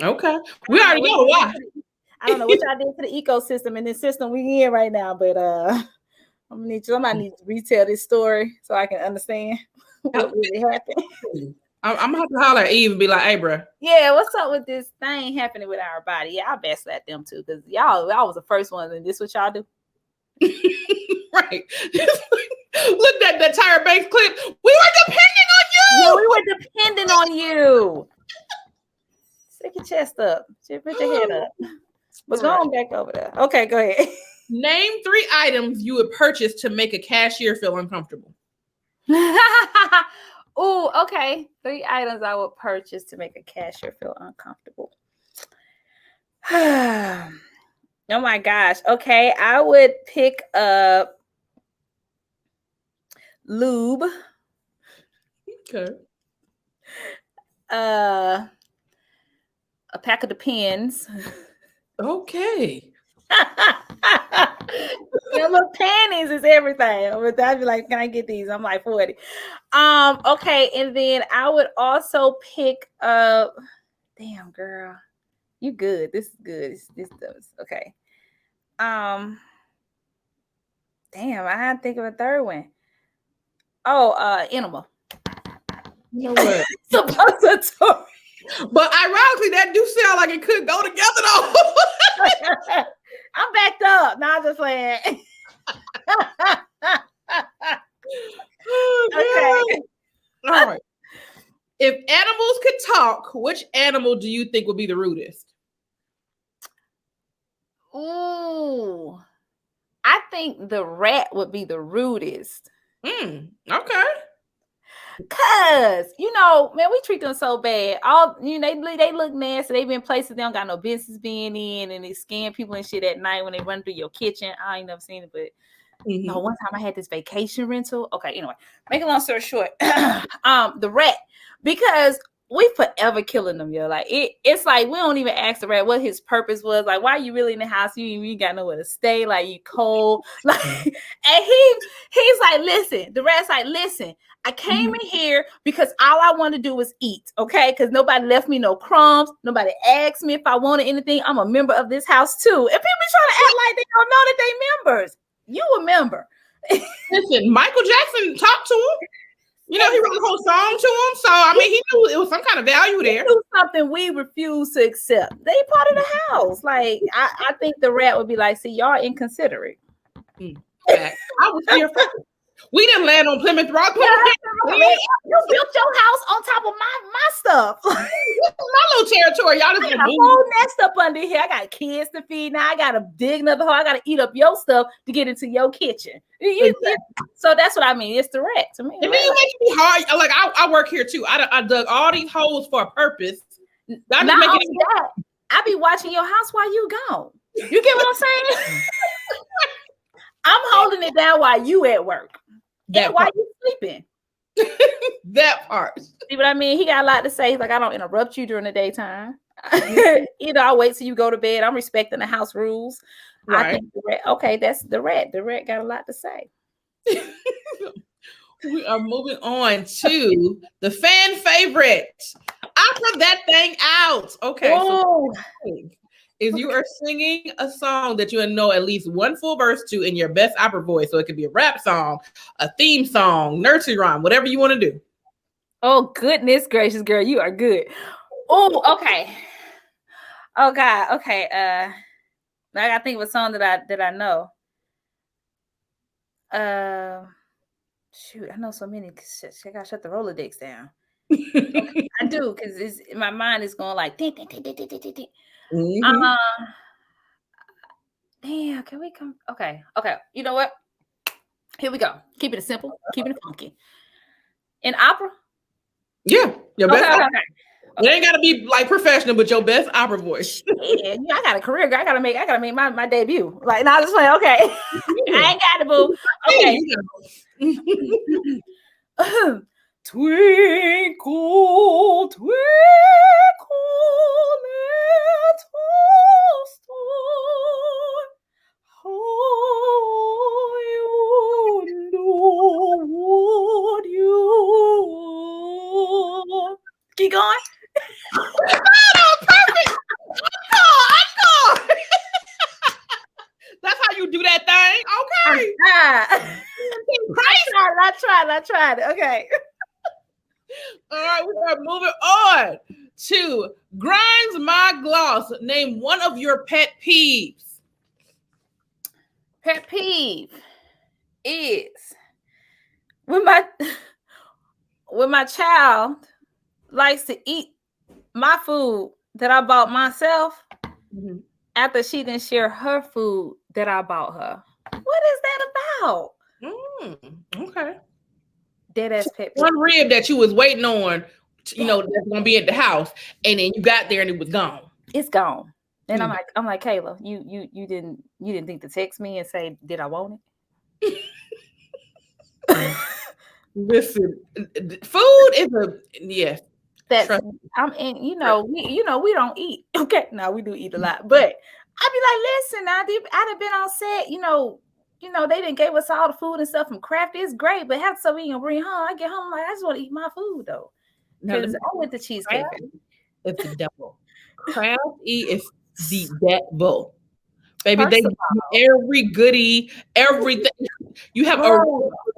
Okay. We already know why. I don't know what y'all did to the ecosystem in this system we in right now, but somebody needs to retell this story so I can understand what really happened. I'm gonna have to holler at Eve and be like, "Hey, bro, yeah, what's up with this thing happening with our body?" Yeah, I backslap them too because y'all was the first ones, and this what y'all do, right? Look at that Tyra Banks clip. We were depending on you. Yeah, we were depending on you. Stick your chest up. Put your head up. But go on back over there. Okay, go ahead. Name 3 items you would purchase to make a cashier feel uncomfortable. Oh, okay. 3 items I would purchase to make a cashier feel uncomfortable. Oh my gosh. Okay, I would pick up lube. Okay. A pack of Depends. Okay. Look, panties is everything. I'd be like, can I get these? I'm like 40. Okay, and then I would also pick up. Damn, girl, you good? This is good. This does okay. Damn, I had to think of a third one. Oh, enema. You know what? Suppository. But ironically, that do sound like it could go together though. I'm backed up. Now I'm just playing. Okay. All right. If animals could talk, which animal do you think would be the rudest? Ooh. I think the rat would be the rudest. Okay. Cause man, we treat them so bad. All they look nasty. They've been places they don't got no business being in, and they scam people and shit at night when they run through your kitchen. I ain't never seen it, but no. One time I had this vacation rental. Okay, anyway, make a long story short, the rat, because we forever killing them, yo. Like it's like we don't even ask the rat what his purpose was. Like, why are you really in the house? You got nowhere to stay. Like, you cold. Like, and he's like, listen. The rat's like, listen. I came in here because all I want to do is eat, okay? Because nobody left me no crumbs. Nobody asked me if I wanted anything. I'm a member of this house too. And people trying to act like they don't know that they members. You a member. Listen, Michael Jackson talked to him. You know, he wrote a whole song to him. So, I mean, he knew it was some kind of value there. He knew something we refuse to accept. They part of the house. Like, I think the rat would be like, see, y'all inconsiderate. I was here first. We didn't land on Plymouth Rock. You built your house on top of my stuff. My little territory. Y'all just got a whole nest up under here. I got kids to feed now. I got to dig another hole. I got to eat up your stuff to get into your kitchen. So that's what I mean. It's the rat to me. And then it makes me hard. Like I work here too. I dug all these holes for a purpose. I be watching your house while you gone. You get what I'm saying? I'm holding it down while you at work. While you sleeping. That part. See what I mean? He got a lot to say. He's like, I don't interrupt you during the daytime. I'll wait till you go to bed. I'm respecting the house rules. Right. I think the rat, okay, that's the rat. The rat got a lot to say. We are moving on to the fan favorite. Opera that thing out. Okay. So is you are singing a song that you know at least one full verse to in your best opera voice. So it could be a rap song, a theme song, nursery rhyme, whatever you want to do. Oh, goodness gracious, girl. You are good. Oh, okay. Oh God. Okay. I gotta think of a song that I know. Shoot, I know so many. I gotta shut the Rolodex down. I do, because my mind is going like ding, ding, ding, ding, ding, ding, ding. Damn, can we come? Okay. You know what? Here we go. Keep it simple. Keep it funky. In opera? Yeah. Your best opera. It ain't gotta be like professional, but your best opera voice. Yeah, I got a career. I gotta make my debut. Like, now this way, okay. I ain't got to boo. Okay. Twinkle, twinkle, little star, how you know what you are. Keep going. Perfect. I know. That's how you do that thing. Okay. I tried. Okay. All right, we are moving on to Grinds My Gloss. Name one of your pet peeves. Pet peeve is when my child likes to eat my food that I bought myself after she didn't share her food that I bought her. What is that about? Okay. Dead ass pet peeve. One rib that you was waiting on, that's gonna be at the house, and then you got there and it was gone. It's gone. And I'm like, Kayla, you didn't think to text me and say, did I want it? Listen, food is That's we don't eat. Okay, no, we do eat a lot, but I'd be like, listen, I'd have been on set, they didn't give us all the food and stuff from Kraft. It's great, but have something you bring home. I get home, like, I just want to eat my food though. Because I went to Cheesecake. It's the devil. Kraft is the devil. Baby, they do every goodie, everything. You have a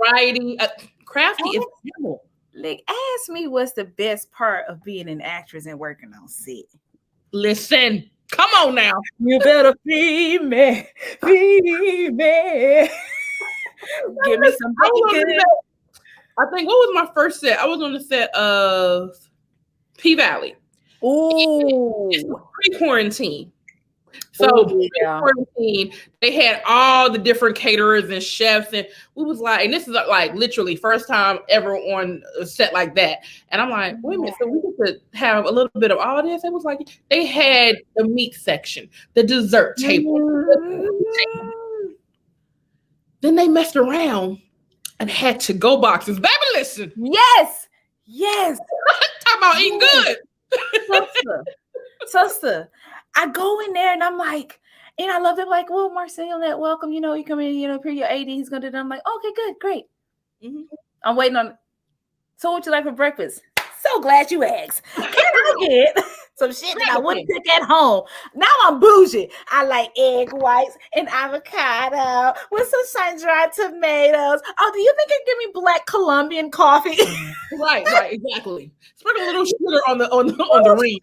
variety. Crafty is the devil. Like, ask me what's the best part of being an actress and working on set. Listen, come on now. You better feed me. Give me some bacon. I think, what was my first set? I was on the set of P-Valley. Oh, pre-quarantine. So pre-quarantine, they had all the different caterers and chefs, and we was like, and this is like literally first time ever on a set like that. And I'm like, wait a minute, so we could have a little bit of all this. It was like they had the meat section, the dessert table. Then they messed around and had to-go boxes. Baby, listen. Yes. Talk about eating good. Sister, I go in there and I'm like, and I love it. Like, well, Marcenae Lynette, welcome. You come in, for your AD. He's gonna do that. I'm like, okay, good, great. I'm waiting on. So, what you like for breakfast? So glad you asked. Can I get Some shit that I wouldn't cook at home. Now I'm bougie. I like egg whites and avocado with some sun-dried tomatoes. Oh, do you think you give me black Colombian coffee? Right, exactly. Sprinkle a little sugar on the ring.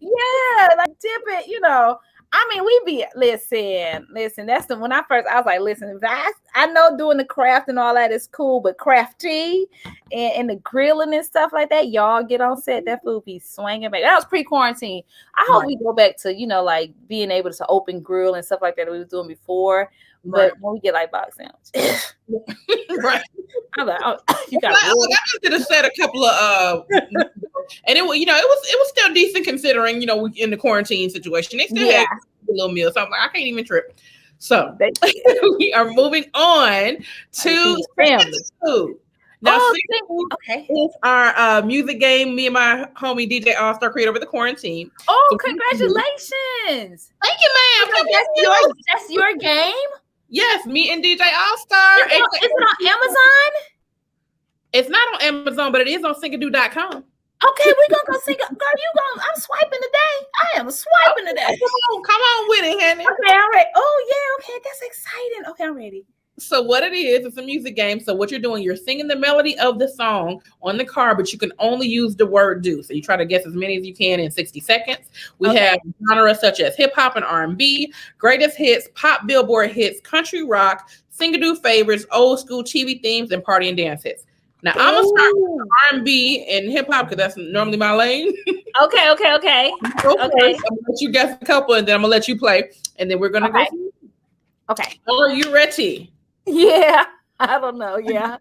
Yeah, like dip it, you know. I mean, we be listen. That's when I was like, listen, I know doing the craft and all that is cool, but crafty and the grilling and stuff like that, y'all get on set. That food be swinging back. That was pre-quarantine. I hope we go back to like being able to open grill and stuff like that we was doing before. But when we get like box sandwich, right? I'm like, oh, you got. I could have said a couple of, and it was still decent considering we in the quarantine situation. They still had a little meal, so I'm like, I can't even trip. So we are moving on to food. Now, okay, it's our music game. Me and my homie DJ All-Star created over the quarantine. Oh, so congratulations! Thank you, ma'am. That's your game. Yes, me and DJ All-Star. Is it on Amazon? It's not on Amazon, but it is on Singado.com. Okay, we're gonna go sing. Girl, I'm swiping today. I am swiping today. Come on with it, honey. Okay, I'm ready. Oh yeah, okay, that's exciting. Okay, I'm ready. So what it is, it's a music game. So what you're doing, you're singing the melody of the song on the card, but you can only use the word "do." So you try to guess as many as you can in 60 seconds. We have genres such as hip hop and R&B, greatest hits, pop Billboard hits, country rock, Singado favorites, old school TV themes, and party and dance hits. Now I'm gonna start with R&B and hip hop because that's normally my lane. Okay. I'm gonna let you guess a couple, and then I'm gonna let you play, and then we're gonna go. Okay. Are you ready? Yeah, I don't know. Yeah.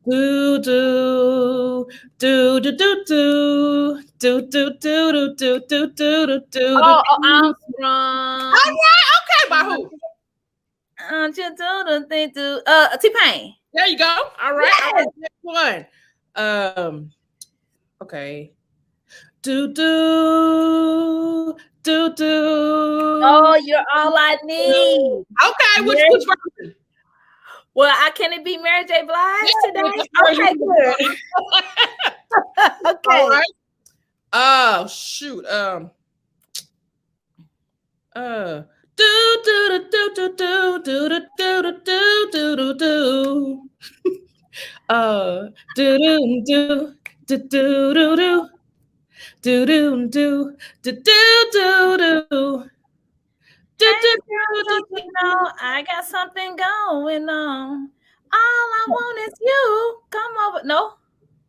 Do do do do do do do do do do do do do. Oh, I'm wrong. All right. Okay. By who? T-Pain. There you go. All right. Yes. All right. Next one. Okay. Do do do do. Oh, you're all I need. Okay. Which version? Well, can it be Mary J. Blige today? Okay, good. Okay. All right. Oh shoot. Do do do do do do do do do do do do. Do do do do do do do. Do do do do do do do. I got something going on. All I want is you. Come over.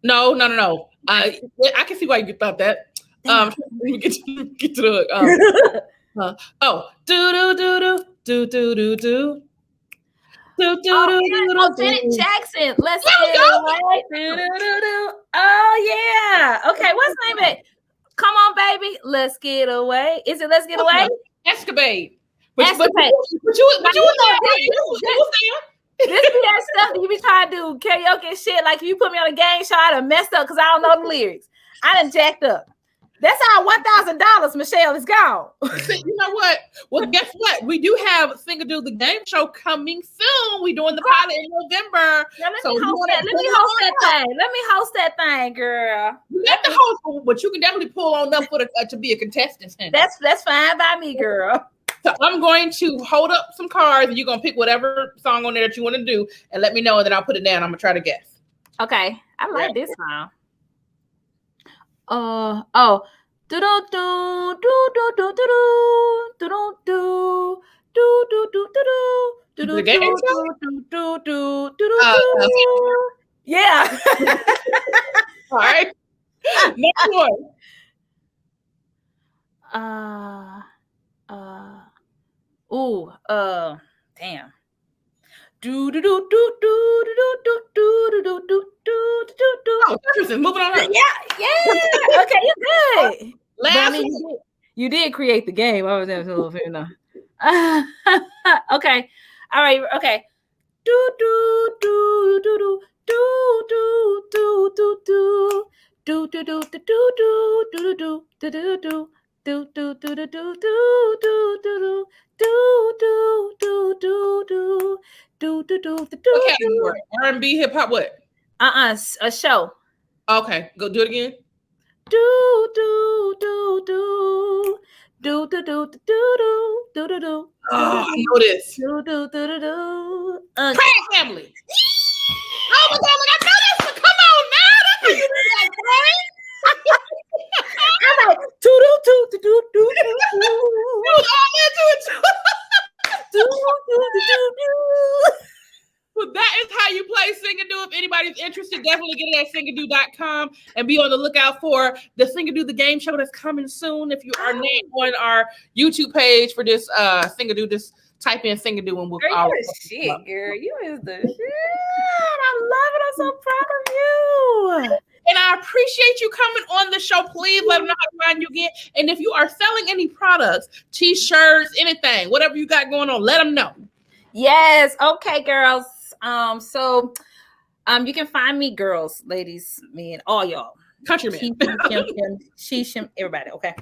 No. I can see why you thought that. Let me get to the do do do do do do do. Janet Jackson. Let's get away. Oh yeah. Okay, what's the name of it? Come on, baby. Let's get away. Is it Let's Get Away? Escapade. But you this be that stuff that you be trying to do karaoke and shit. Like if you put me on a game show, I'd have messed up because I don't know the lyrics. I done jacked up. That's our $1,000, Michelle, is gone. You know what? Well, guess what? We do have Singado the game show coming soon. We're doing the pilot in November. Now, let me host that thing, girl. You got the host, but you can definitely pull on up for to be a contestant. That's fine by me, girl. So I'm going to hold up some cards, and you're gonna pick whatever song on there that you want to do, and let me know, and then I'll put it down. I'm gonna try to guess. Okay, I like this song. Do do do do do do do do do do do do do. Yeah. All right. Next one. Damn. Do do do do do do do do do do do do. Oh, Jefferson, moving on up. Yeah. Okay, you're good. Last you did create the game. I was having a little fear now. Okay. All right. Okay. Do do do do do do do do do do do do do do do do do do do do. Do do do do do do do do do do do. Okay, R&B, hip hop, what? A show. Okay, go do it again. Do do do do do do do do do do do do. Oh, I know this. Do do do do do. Craig family. Oh my God, I know this. Come on now. That's how you do that, Craig. I'm like do do do do do do do. You was all into it too. Do do do do do. Well, that is how you play Sing-A-Doo. If anybody's interested, definitely get it at singadoo.com and be on the lookout for the Sing-A-Doo, the game show that's coming soon. If you are named on our YouTube page for this Sing-A-Doo, just type in Sing-A-Doo and we'll Girl, you is shit, girl. You is the shit. I love it. I'm so proud of you. And I appreciate you coming on the show. Please let them know how to find you again. And if you are selling any products, t-shirts, anything, whatever you got going on, let them know. Yes. Okay, girls. So you can find me, girls, ladies, men, all y'all. Countrymen. Sheeshim, everybody, okay.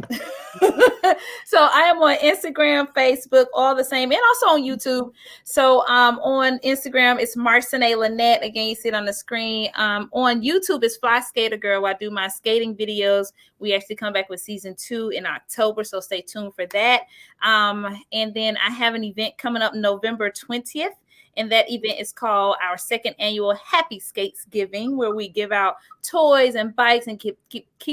So I am on Instagram, Facebook, all the same, and also on YouTube. So on Instagram, it's Marcenae Lynette. Again, you see it on the screen. On YouTube, it's Fly Skater Girl, where I do my skating videos. We actually come back with season 2 in October, so stay tuned for that. And then I have an event coming up November 20th. And that event is called our second annual Happy Skates Giving, where we give out toys and bikes and keep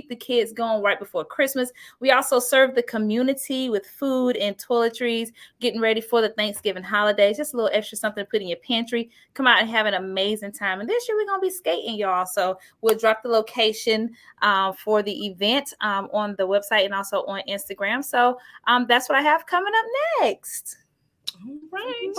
the kids going right before Christmas. We also serve the community with food and toiletries, getting ready for the Thanksgiving holidays. Just a little extra something to put in your pantry. Come out and have an amazing time. And this year we're going to be skating, y'all. So we'll drop the location for the event on the website and also on Instagram. So that's what I have coming up next. All right.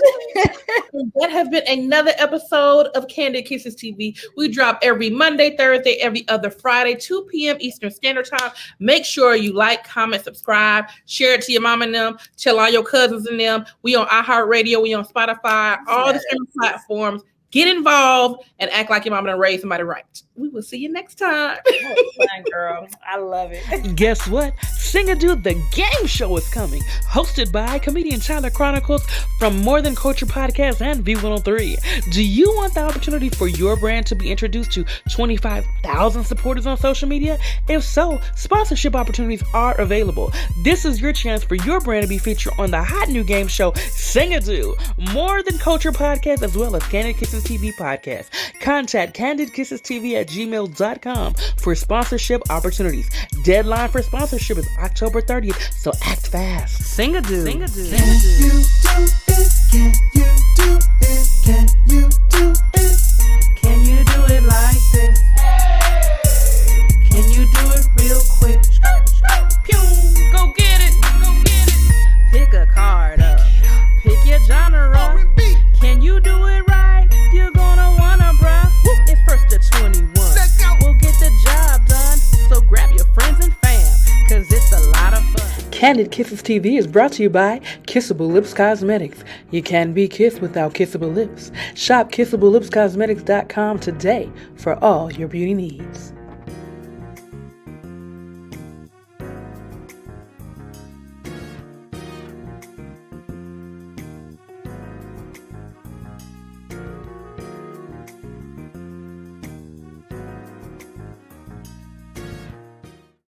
That has been another episode of Kandid Kisses TV. We drop every Monday, Thursday, every other Friday, 2 p.m. Eastern Standard Time. Make sure you like, comment, subscribe, share it to your mom and them, tell all your cousins and them. We on Iheartradio, we on Spotify, all the streaming platforms. Get involved and act like your mama done raised somebody right. We will see you next time. Fine, girl. I love it. Guess what? Sing-A-Doo, the game show is coming. Hosted by comedian Tyler Chronicles from More Than Culture Podcast and V103. Do you want the opportunity for your brand to be introduced to 25,000 supporters on social media? If so, sponsorship opportunities are available. This is your chance for your brand to be featured on the hot new game show, Sing-A-Doo, More Than Culture Podcast, as well as Kandid Kisses TV Podcast. Contact kandidkissestv@gmail.com for sponsorship opportunities. Deadline for sponsorship is October 30th, so act fast. Sing-A-Doo. Sing-A-Doo. Can you do it? Can you do it? Can you do it? Can you do it like this? Can you do it real quick? Pew! Go get it! Go get it! Pick a card up. Pick your genre. Can you do it right? You're gonna wanna, bruh. It's first to 21. We'll get the job done. So grab your friends and fam, cause it's a lot of fun. Kandid Kisses TV is brought to you by Kissable Lips Cosmetics. You can't be kissed without kissable lips. Shop KissableLipsCosmetics.com today for all your beauty needs.